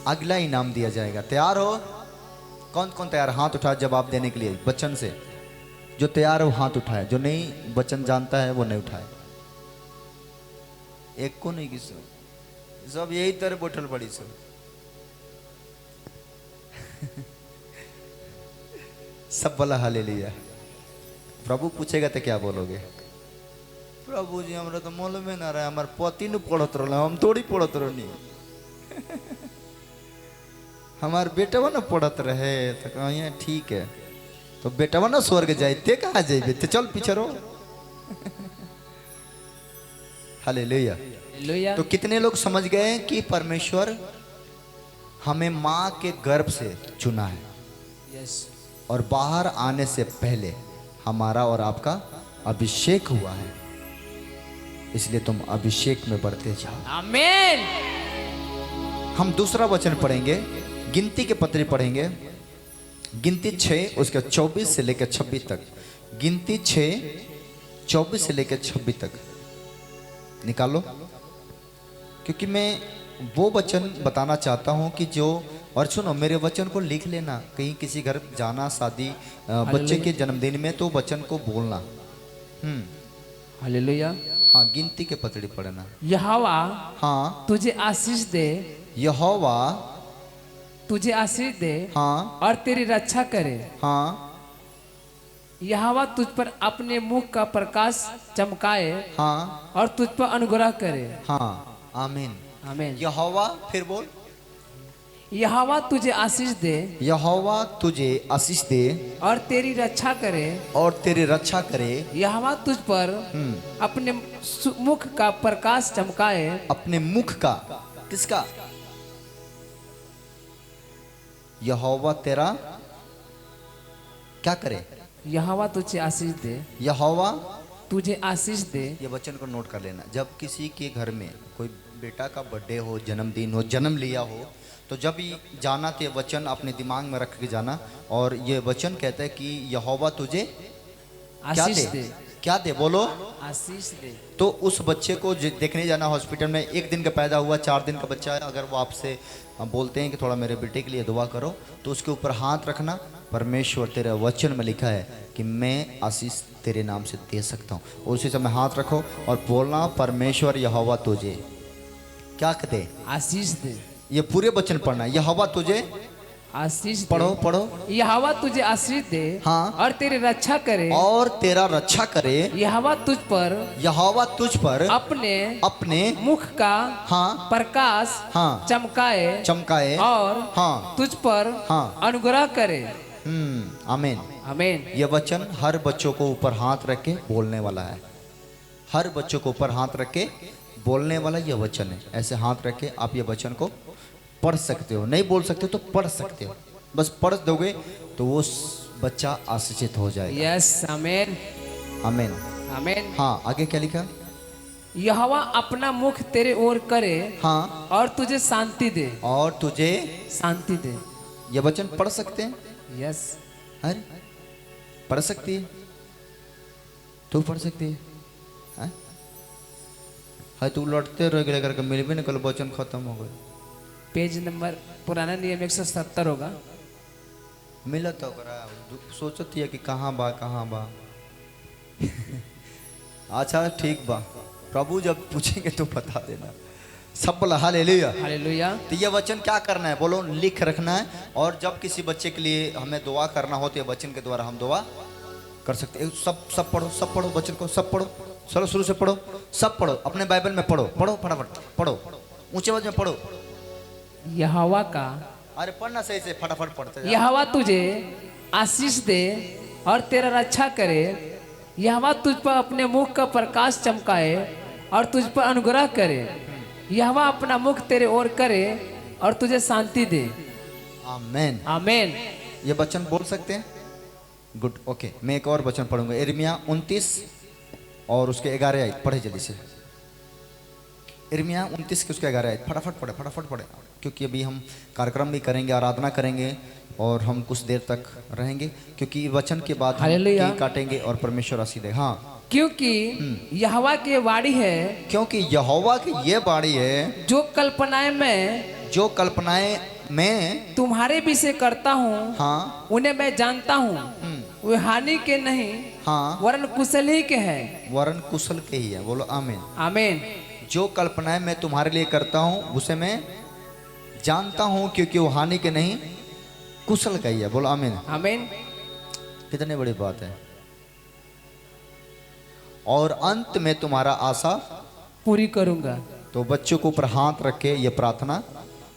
अगला इनाम दिया जाएगा। तैयार हो? कौन कौन तैयार? हाथ उठाए जवाब देने के लिए वचन से। जो तैयार हो हाथ उठाए, जो नहीं वचन जानता है वो नहीं उठाए। एक को नहीं किसी, सब यही तरह बोतल पड़ी सब। सब बोला हालेलुया। प्रभु पूछेगा तो क्या बोलोगे? प्रभु जी हमरा तो मालूम ना रहा, हमारे पति न पढ़त रहा, हम थोड़ी पढ़त रहनी। हमारे बेटवा ना पढ़त रहे तो कहिए ठीक है, तो बेटवा ना स्वर्ग जाए ते कहाँ जाइए? ते चल पीछे रहो। हालेलुया। हालेलुया। तो कितने लोग समझ गए कि परमेश्वर हमें माँ के गर्भ से चुना है यस। और बाहर आने से पहले हमारा और आपका अभिषेक हुआ है, इसलिए तुम अभिषेक में बढ़ते जाओ। आमीन। हम दूसरा वचन पढ़ेंगे, गिनती के पत्री पढ़ेंगे, गिनती 6 उसके 24 से लेकर 26 तक। गिनती 6 24 से लेकर 26 तक निकालो, क्योंकि मैं वो वचन बताना चाहता हूं कि जो, और सुनो मेरे वचन को लिख लेना, कहीं किसी घर जाना, शादी, बच्चे के जन्मदिन में तो वचन को बोलना। हालेलुया। हाँ, गिनती के पत्री पढ़ना। यहोवा हाँ, तुझे आशीष दे, यहोवा तुझे आशीष दे हाँ और तेरी रक्षा करे। हाँ यहोवा तुझ पर अपने मुख का प्रकाश चमकाए हाँ और तुझ पर अनुग्रह करे। हाँ। आमीन। आमीन। यहोवा, फिर बोल। यहोवा तुझे आशीष दे यहोवा तुझे आशीष दे और तेरी रक्षा करे। और तेरी रक्षा करे। यहोवा तुझ पर अपने मुख का प्रकाश चमकाए। अपने मुख का, किसका? यहोवा तेरा क्या करे? यहोवा तुझे आशीष दे, यहोवा तुझे आशीष दे। ये वचन को नोट कर लेना। जब किसी के घर में कोई बेटा का बर्थडे हो, जन्मदिन हो, जन्म लिया हो, तो जब ये जाना तो ये वचन अपने दिमाग में रख के जाना। और ये वचन कहता है कि यहोवा तुझे क्या आशीष दे? दे। क्या दे? बोलो। आशीष दे। तो उस बच्चे को देखने जाना हॉस्पिटल में, 1 दिन का पैदा हुआ, 4 दिन का बच्चा है, अगर वो आपसे बोलते हैं कि थोड़ा मेरे बेटे के लिए दुआ करो, तो उसके ऊपर हाथ रखना। परमेश्वर तेरे वचन में लिखा है कि मैं आशीष तेरे नाम से दे सकता हूँ। उसी समय हाथ रखो और बोलना, परमेश्वर यहोवा तुझे क्या कहते? आशीष दे। ये पूरे वचन पढ़ना। यहोवा तुझे आशीष दे। पढ़ो पढ़ो। यहोवा तुझे आशीष दे हाँ। और तेरी रक्षा करे। और तेरा रक्षा करे। यहोवा तुझ पर यहोवा तुझ पर अपने अपने मुख का हाँ प्रकाश हाँ चमकाए चमकाए। और हाँ तुझ पर हाँ। अनुग्रह करे। आमीन। आमीन। ये वचन हर बच्चों को ऊपर हाथ रख के बोलने वाला है। हर बच्चों को ऊपर हाथ रख के बोलने वाला ये वचन है। ऐसे हाथ रख के आप ये वचन को पढ़ सकते हो। नहीं बोल सकते हो तो पढ़ सकते हो। बस पढ़ दोगे तो वो बच्चा आशीषित हो जाएगा। यस आमीन। आमीन। आमीन। हाँ आगे क्या लिखा? यहोवा अपना मुख तेरे ओर करे हाँ और तुझे शांति दे। और तुझे शांति दे। ये वचन पढ़ सकते हैं? यस। अरे पढ़ सकती है? तू पढ़ सकती है? हाँ तू लौटते रह गए करके मिल भी नहीं, कल वचन खत्म हो गए। पेज नंबर पुराना नियम 170 होगा। मिला तो सोचती है कि कहाँ बा कहाँ बा। अच्छा ठीक बा, प्रभु जब पूछेंगे तो बता देना। सब बोला हालेलुया। हालेलुया। तो ये वचन क्या करना है बोलो? लिख रखना है। और जब किसी बच्चे के लिए हमें दुआ करना हो तो ये वचन के द्वारा हम दुआ कर सकते हैं। सब पढ़ो, सब पढ़ो वचन को, सब पढ़ो। चलो शुरू से पढ़ो, सब पढ़ो। अपने बाइबल में पढ़ो, पढ़ो फटाफट पढ़ो, ऊंचे आवाज में पढ़ो। यहोवा का, अरे पढ़ना सही से, फटाफट पढ़ते जाओ। यहोवा तुझे आशीष दे और तेरा रक्षा करे। यहोवा तुझ पर अपने मुख का प्रकाश चमकाए और तुझ पर अनुग्रह करे। यहोवा अपना मुख तेरे ओर करे और तुझे शांति दे। आमीन। आमीन। ये वचन बोल सकते हैं? Good, okay. मैं एक और वचन पढ़ूंगा, यिर्मयाह 29 और उसके 11 आयत। पढ़े जल्दी से। यिर्मयाह 29 के उसके 11 आयत। फटाफट पढ़े, फटाफट पढ़े, क्योंकि अभी हम कार्यक्रम भी करेंगे, आराधना करेंगे और हम कुछ देर तक रहेंगे, क्योंकि वचन के बाद हम हालेलुया। केक काटेंगे और परमेश्वर आशीष देगा। हाँ क्योंकि यहोवा की वाणी है, क्योंकि यहोवा की ये वाणी है, जो कल्पनाएं मैं जो कल्पनाएं मैं तुम्हारे विषय करता हूँ हाँ उन्हें मैं जानता हूँ। वे हानि के नहीं हाँ वरन कुशल ही के हैं। वरन कुशल के ही है। बोलो आमीन। आमीन। जो कल्पनाएं मैं तुम्हारे लिए करता हूँ उसे मैं जानता हूँ, क्योंकि वो हानि के नहीं कुशल का ही है। बोलो आमीन। आमीन। कितनी बड़ी बात है। और अंत में तुम्हारा आशा पूरी करूंगा। तो बच्चों को ऊपर हाथ रख के ये प्रार्थना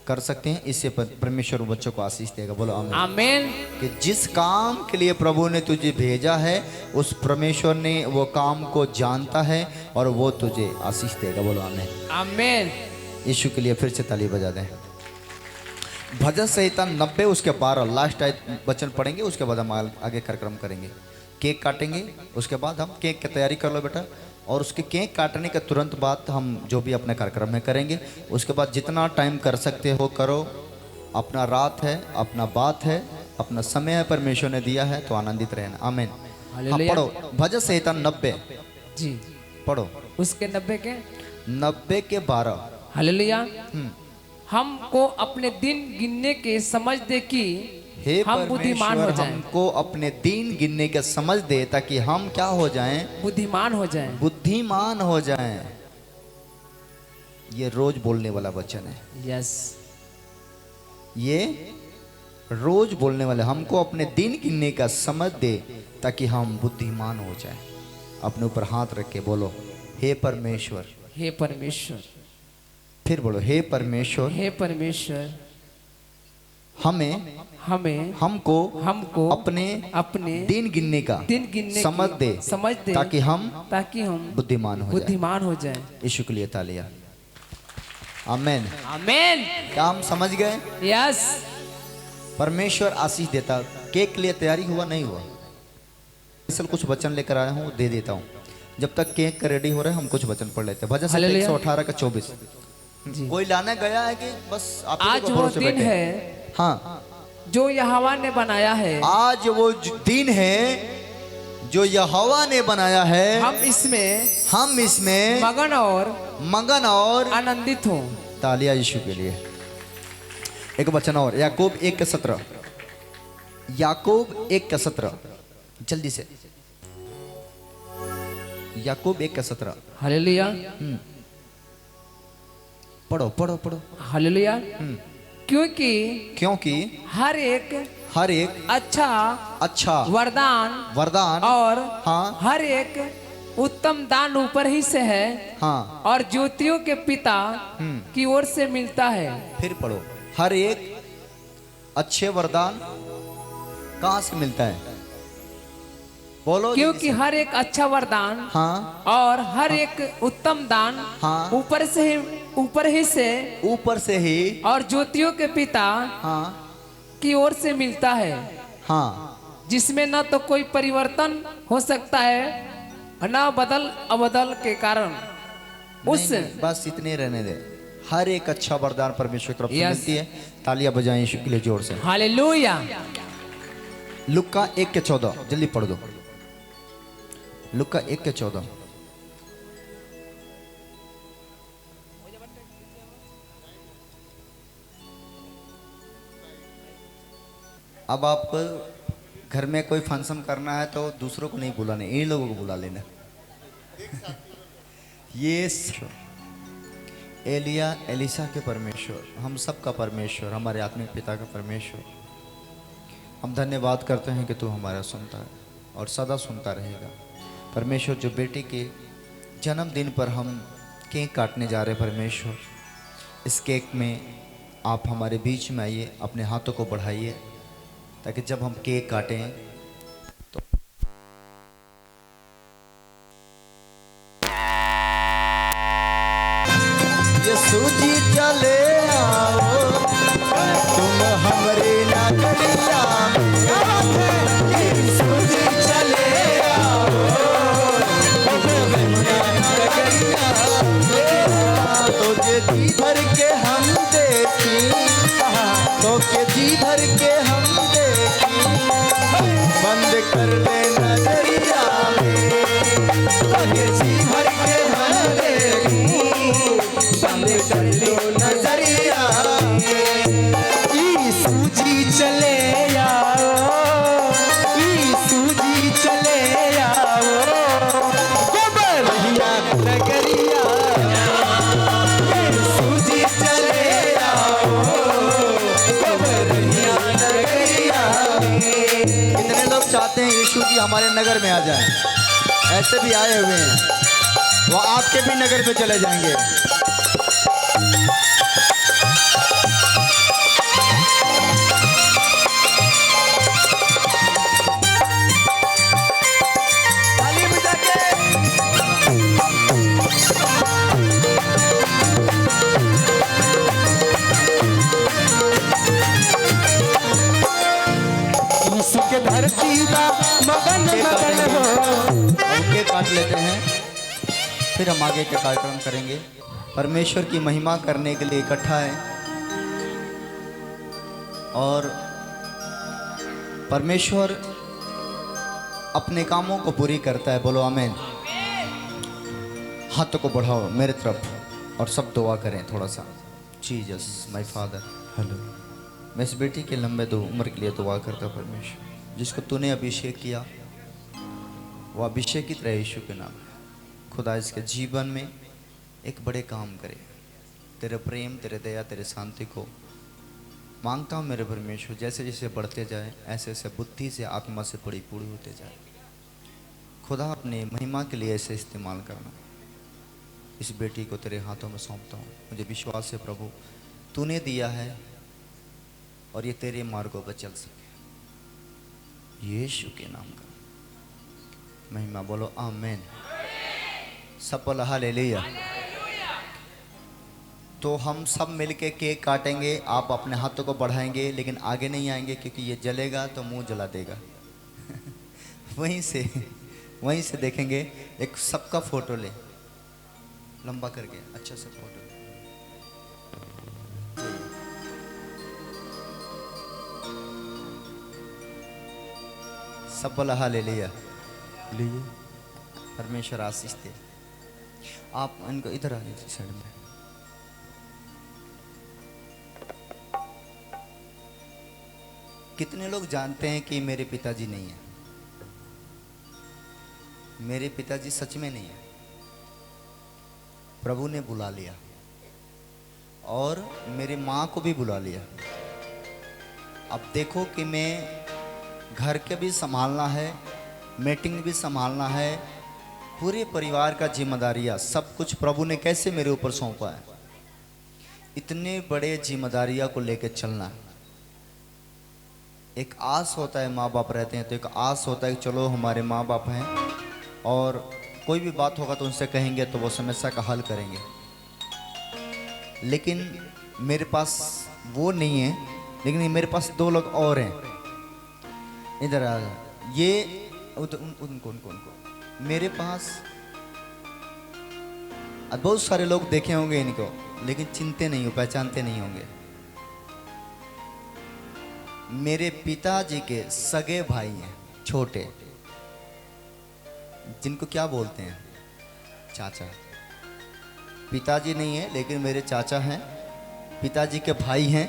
कर सकते हैं, इससे परमेश्वर बच्चों को आशीष देगा। बोलो आमीन। आमीन। कि जिस काम के लिए प्रभु ने तुझे भेजा है उस परमेश्वर ने वो काम को जानता है और वो तुझे आशीष देगा। बोलो आमीन। आमीन। यीशु के लिए फिर से ताली बजा दें। भजन संहिता 90 उसके 12 लास्ट वचन पढ़ेंगे, उसके बाद हम आगे कार्यक्रम करेंगे। केक काटेंगे, उसके बाद हम केक की तैयारी कर लो बेटा, और उसके केक काटने के तुरंत बाद हम जो भी अपने कार्यक्रम में करेंगे। उसके बाद जितना टाइम कर सकते हो करो। अपना रात है, अपना बात है, अपना समय है, परमेश्वर ने दिया है तो आनंदित रहना। आमीन। हाँ, पढ़ो भजन संहिता 90 जी पढ़ो। उसके 90 के 90 के 12। हालेलुया। हमको अपने दिन गिनने के समझ दे कि हे हम बुद्धिमान हो परमेश्वर जाएं। हमको अपने दिन गिनने के समझ दे ताकि हम क्या हो जाएं? बुद्धिमान हो जाएं। बुद्धिमान हो जाएं। ये रोज बोलने वाला वचन है। यस। ये रोज बोलने वाले, हमको अपने दिन गिनने का समझ दे ताकि हम बुद्धिमान हो जाएं। अपने ऊपर हाथ रख के बोलो, हे परमेश्वर। हे परमेश्वर। फिर बोलो, हे परमेश्वर। हे परमेश्वर। हमें हमको अपने दिन गिनने का समझ दे ताकि हम बुद्धिमान हो जाएं। यीशु के लिए तालियां। आमीन। आमीन। क्या हम समझ गए? यस। परमेश्वर आशीष देता। केक के लिए तैयारी हुआ नहीं हुआ? असल कुछ वचन लेकर आया हूँ, दे देता हूँ। जब तक केक का रेडी हो रहा है हम कुछ वचन पढ़ लेते हैं। भजन संहिता 118 का 24। कोई लाने गया है कि बस आप आज वो दिन है हाँ जो यहोवा ने बनाया है। आज वो दिन है जो यहोवा ने बनाया है। हम इसमें मगन और आनंदित हो। तालियां यीशु के लिए। एक वचन और, याकूब 1:17। याकूब 1:17 जल्दी से। याकूब 1:17। हालेलुया। पढ़ो पढ़ो पढ़ो। हालेलुया। क्योंकि हर एक हर एक अच्छा वरदान वरदान और हाँ हर एक उत्तम दान ऊपर ही से है हाँ और ज्योतियों के पिता की ओर से मिलता है। फिर पढ़ो। हर एक अच्छे वरदान कहाँ से मिलता है? बोलो क्योंकि जल्दी से। हर एक अच्छा वरदान हाँ और हर एक उत्तम दान हाँ। ऊपर ही से ऊपर से ही और ज्योतियों के पिता हाँ की ओर से मिलता है, हाँ जिसमें न तो कोई परिवर्तन हो सकता है न बदल अबदल के कारण उस नहीं, बस इतने रहने दे। हर एक अच्छा वरदान परमेश्वर की तरफ से Yes. मिलती है। तालियां बजाएं यीशु के लिए जोर से। हालेलुया। लुक्का 1:14 जल्दी पढ़ दो। लुक्का 1:14। अब आपको घर में कोई फंक्शन करना है तो दूसरों को नहीं बुलाने, इन लोगों को बुला लेना। ये एलिया एलिसा के परमेश्वर, हम सब का परमेश्वर, हमारे आत्मिक पिता का परमेश्वर, हम धन्यवाद करते हैं कि तू हमारा सुनता है और सदा सुनता रहेगा। परमेश्वर, जो बेटे के जन्मदिन पर हम केक काटने जा रहे हैं परमेश्वर, इस केक में आप हमारे बीच में आइए, अपने हाथों को बढ़ाइए ताकि जब हम केक काटें तो यीशु जी चले आओ तुम हमरे नगरिया में। यीशु जी चले आओ तुम हमरे नगरिया में। तो के जी भर के हम देखी, तो के जी भर के हम देखी, बंद कर दे नजरिया में। तो के जी भर के हम देखी, बंद कर लो नजरिया में। यीशु जी चले आओ, यीशु जी चले आओ गोबरिया नगरिया। यीशु जी चले आओ गोबरिया नगरिया। कितने लोग चाहते हैं यीशु जी हमारे नगर में आ जाएं? ऐसे भी आए हुए हैं, वो आपके भी नगर में चले जाएंगे। ताली बजा के। यीशु के धरती का मगन मगन हो। ओके काट लेते हैं, फिर हम आगे के कार्यक्रम करेंगे। परमेश्वर की महिमा करने के लिए इकट्ठा है और परमेश्वर अपने कामों को पूरी करता है। बोलो आमीन। हाथों को बढ़ाओ मेरे तरफ और सब दुआ करें थोड़ा सा। Jesus my father, hello. मैं इस बेटी के लंबे उम्र के लिए दुआ करता हूँ परमेश्वर, जिसको तूने अभिषेक किया वो अभिषेक की तरह यीशु के नाम खुदा इसके जीवन में एक बड़े काम करे। तेरे प्रेम, तेरे दया, तेरे शांति को मांगता हूँ मेरे परमेश्वर। जैसे जैसे बढ़ते जाए ऐसे ऐसे बुद्धि से, आत्मा से परिपूर्ण होते जाए। खुदा अपने महिमा के लिए ऐसे इस्तेमाल करना। इस बेटी को तेरे हाथों में सौंपता हूँ। मुझे विश्वास है प्रभु तूने दिया है और ये तेरे मार्गों पर चल सके। यीशु के नाम का महिमा बोलो आमीन। सब बोला हालेलुया। तो हम सब मिलके केक काटेंगे। आप अपने हाथों को बढ़ाएंगे लेकिन आगे नहीं आएंगे क्योंकि ये जलेगा तो मुंह जला देगा। वहीं से देखेंगे। एक सबका फोटो ले, लंबा करके अच्छा सा फोटो। सब बोला हालेलुया। लीजिए। परमेश्वर आशीष दे। आप इनको इधर आ लीजिए साइड में। कितने लोग जानते हैं कि मेरे पिताजी नहीं है? मेरे पिताजी सच में नहीं है। प्रभु ने बुला लिया और मेरी माँ को भी बुला लिया। अब देखो कि मैं घर के भी संभालना है, मीटिंग भी संभालना है, पूरे परिवार का जिम्मेदारियाँ सब कुछ प्रभु ने कैसे मेरे ऊपर सौंपा है। इतने बड़े जिम्मेदारियाँ को लेकर चलना, एक आस होता है, माँ बाप रहते हैं तो एक आस होता है कि चलो हमारे माँ बाप हैं और कोई भी बात होगा तो उनसे कहेंगे तो वो समस्या का हल करेंगे। लेकिन मेरे पास वो नहीं है, लेकिन मेरे पास दो लोग और हैं। इधर आ जाओ। ये उनको मेरे पास बहुत सारे लोग देखे होंगे इनको, लेकिन चिंते नहीं हो, पहचानते नहीं होंगे। मेरे पिताजी के सगे भाई हैं, छोटे, जिनको क्या बोलते हैं, चाचा। पिताजी नहीं है लेकिन मेरे चाचा हैं, पिताजी के भाई हैं,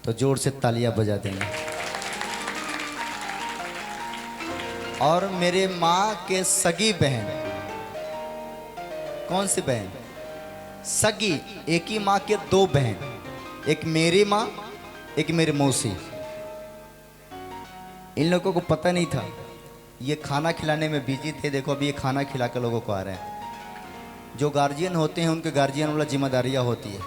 तो जोर से तालियां बजा देंगे। और मेरे माँ के सगी बहन, कौन सी बहन? सगी, एक ही माँ के दो बहन, एक मेरी माँ, एक मेरी मौसी। इन लोगों को पता नहीं था, ये खाना खिलाने में बिजी थे। देखो अभी ये खाना खिला कर लोगों को आ रहे हैं। जो गार्जियन होते हैं उनके गार्जियन वाला जिम्मेदारियाँ होती है,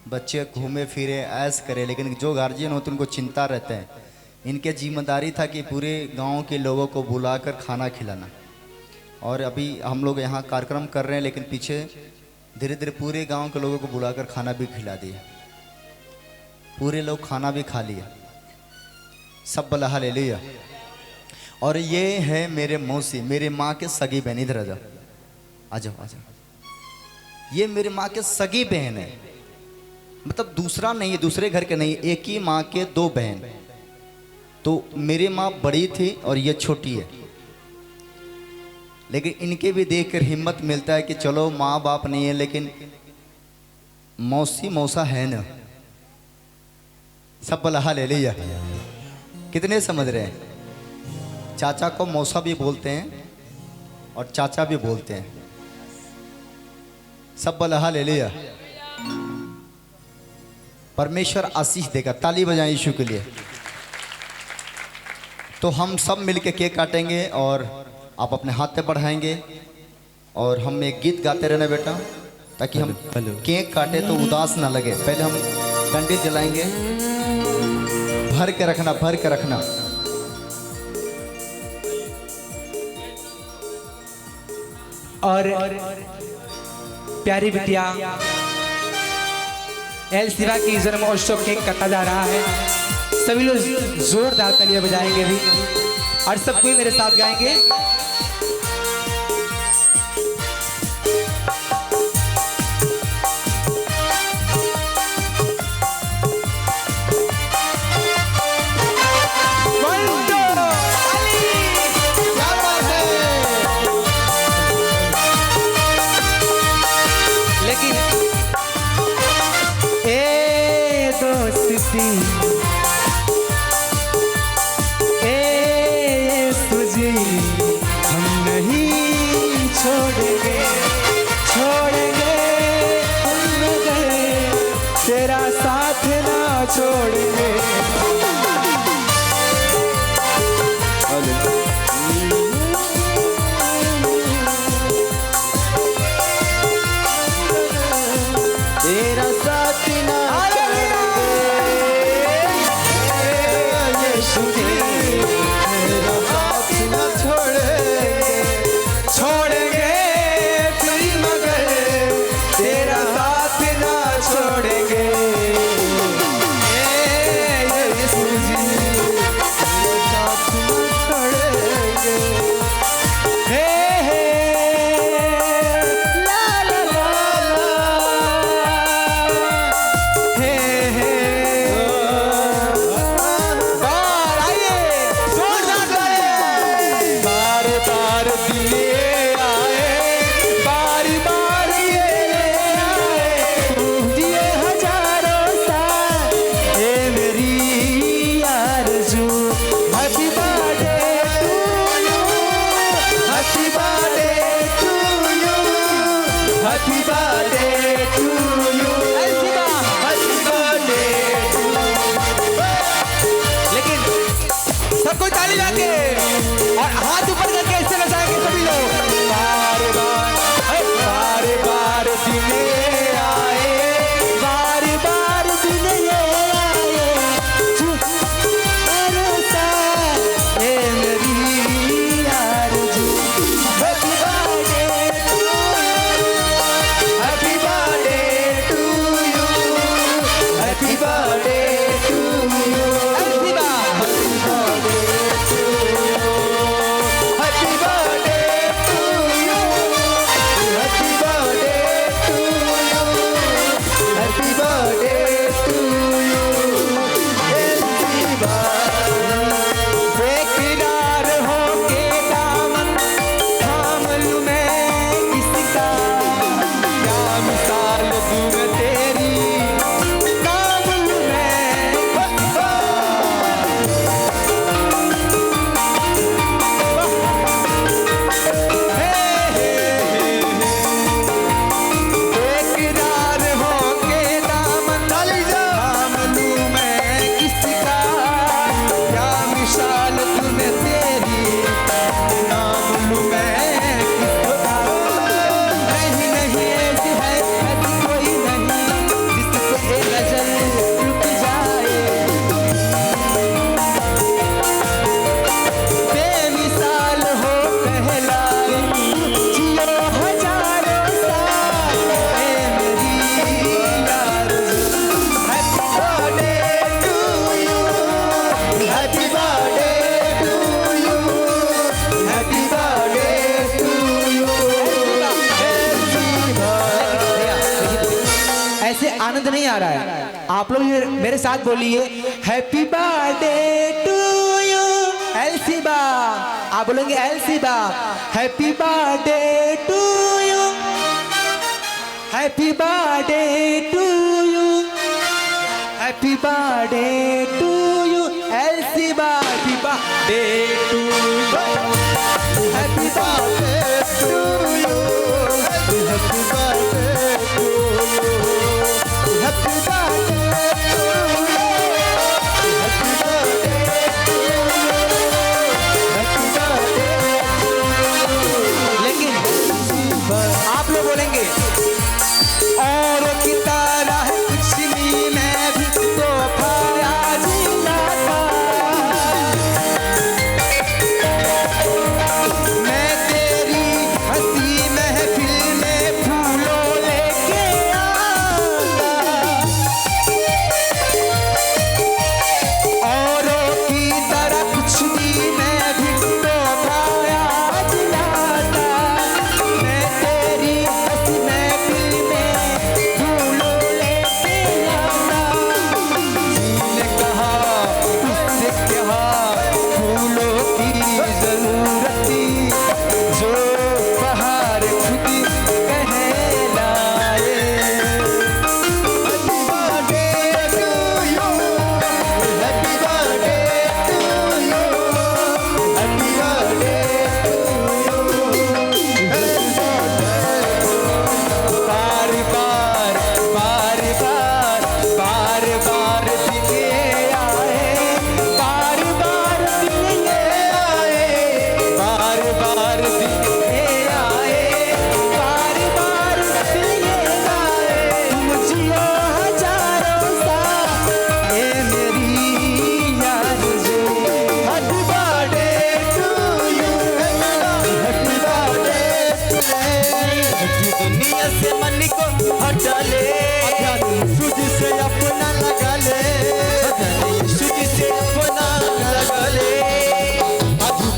बच्चे घूमे फिरे ऐश करे, लेकिन जो गार्जियन होते हैं उनको चिंता रहता है। इनके जिम्मेदारी था कि पूरे गांव के लोगों को बुलाकर खाना खिलाना। और अभी हम लोग यहाँ कार्यक्रम कर रहे हैं, लेकिन पीछे धीरे धीरे पूरे गांव के लोगों को बुलाकर खाना भी खिला दिया। पूरे लोग खाना भी खा लिया, सब बलहा ले लिया। और ये है मेरे मौसी, मेरे माँ के सगी बहन। इधर आ जाओ, आ जाओ, आ जाओ। ये मेरे माँ के सगी बहन है, मतलब दूसरा नहीं है, दूसरे घर के नहीं, एक ही माँ के दो बहन। तो मेरी माँ बड़ी थी और ये छोटी है, लेकिन इनके भी देखकर हिम्मत मिलता है कि चलो माँ बाप नहीं है लेकिन मौसी मौसा है ना। सब बलहा ले लिया। कितने समझ रहे हैं? चाचा को मौसा भी बोलते हैं और चाचा भी बोलते हैं। सब बलहा ले लिया। परमेश्वर आशीष देगा। ताली बजाएं यीशु के लिए। तो हम सब मिलके केक काटेंगे और आप अपने हाथ पे बढ़ाएंगे और हम एक गीत गाते रहना बेटा, ताकि हम केक काटे तो उदास ना लगे। पहले हम कैंडल जलाएंगे। भर के रखना, भर के रखना। और प्यारी बिटिया एल शिवा की जन्मोत्सव केक काटा जा रहा है। सभी लोग जोरदार तालियां बजाएंगे भी और सब कोई मेरे साथ गाएंगे। लेकिन ए दोस्ती हम नहीं छोड़ेंगे, छोड़ेंगे तेरा साथ ना छोड़ेंगे। तेरा साथ ना Happy birthday to you. सबको ताली लगा के और हाथ ऊपर करके ऐसे नचाएंगे सभी लोग। बार बार दिन आए, बार बार दिन आए, भरोसा है मेरी आरज़ू। Happy birthday to you, happy birthday to you, happy birthday to you, happy birthday to you, happy birthday to you, happy birthday. बेकरार होके दामन थाम लूं मैं किसका, क्या मिसाल दूं मैं तेरी, काम लूं मैं। बेकरार होके दामन थाम लूं मैं किसका, क्या मिसाल तुम्हें तेरी, नाम लूं मैं किसका। नहीं नहीं ऐसी है ऐसी कोई नहीं जिसको एक नजर रुक जाए, बेमिसाल हो कहलाए, जियो हजारों साल है मेरी आरज़ू। Happy birthday to you, happy birthday to you, happy birthday to you, ऐसे आनंद नहीं आ रहा है। आप लोग ये मेरे साथ बोलिए हैप्पी बर्थडे टू यू एलसीबा। आप बोलेंगे एलसीबा, happy birthday to you, happy birthday to you, happy birthday to you एलसीबा, happy birthday to you, happy birthday to you, happy birthday to you, happy birthday to you, happy birthday to you, happy birthday. लेकिन आप लोग बोलेंगे और की तरह कुछ नहीं, मैं भी तो खाया जीता था, मैं तेरी हंसी महफिल में फूलों लेके आता, औरों की तरह कुछ भी मैं भी तो खाया दिलाता, मैं तेरी हंसी महफिल में फूलों लेके आता। ने कहा उससे कहा फूलों की जरूरत थी, जो बाहर खुद कहलाए। Happy birthday to you, happy birthday to you, happy birthday to you, happy birthday. बार बार बार बार बार बार दिन आए, बार बार दिन आए, बार बार दिन आए, बार बार दिन आए, तुम जियो हजारों साल ये मेरी आरज़ू। Happy birthday to you, happy birthday to you, दुनिया से मन को हटा ले, सूझ से अपना लगा ले, सूझ से अपना लगा ले,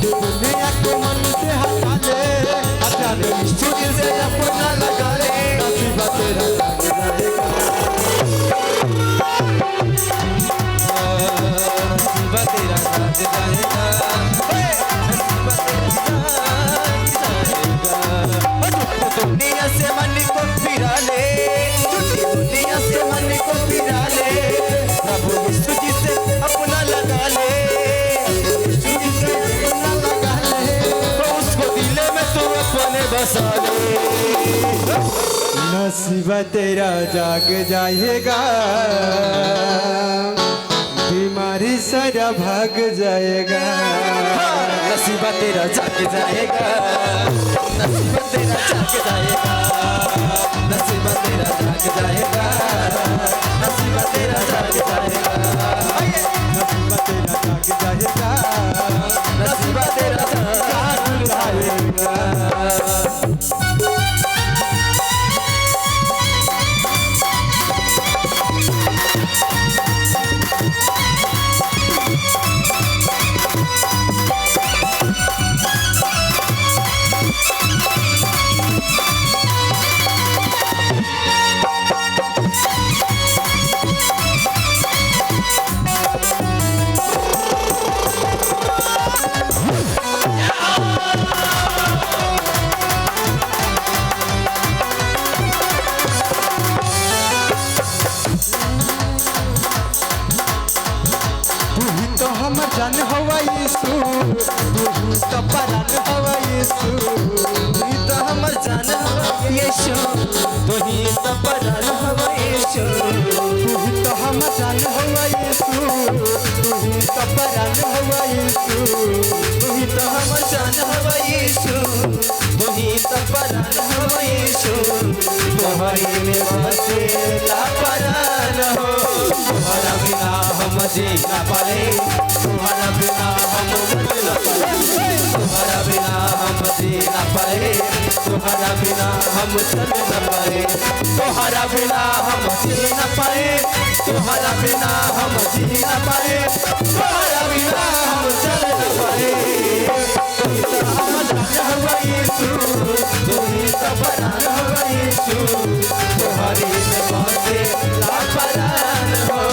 दुनिया को मन से हटा ले, सूझ से अपना लगा ले, नसीबा तेरा जाग जाएगा, नसीबा तेरा जाग जाएगा, नसीबा तेरा जाग जाएगा। दुनिया से मन को फिरा ले, झूठी दुनिया से मन को फिरा ले, प्रभु यीशु जी से अपना लगा ले, यीशु जी से अपना लगा ले, तो उसको दिल में तू अपने बसा ले, नसीबा तेरा जाग जाएगा। बीमारी सारा भाग जाएगा। नसीबा तेरा जाग जाएगा, नसीबा तेरा जाग जाएगा, नसीबा तेरा जाग जाएगा, नसीबा तेरा जाग जाएगा, नसीबा तेरा जाग जाएगा, नसीबा तेरा जाग जाएगा। तो हम जान हवा यीशु, तू तो परान हवा यीशु, तू तो हमर जान हवा यीशु, तू ही तो परान हवा यीशु, तू तो हम जान हवा यीशु, तू तो परान हवा यीशु, तू ही तो हमर जान हवा यीशु, तू ही तो परान हवा यीशु, तोहरी में बसेला परान हो, तुम्हारा बिना हम जी ना पाए, तुम्हारा बिना हम मर ना पाए, तुम्हारा बिना हम जी ना पाए, तुम्हारा बिना हम चल ना पाए, तुम्हारा बिना हम जी ना पाए, तुम्हारा बिना हम जी ना पाए, तुम्हारा बिना हम चल ना पाए। तू ही तो हम जान हवा यीशु, तू ही तो परान हवा यीशु, तुम्हारी में बसे ला परान हो।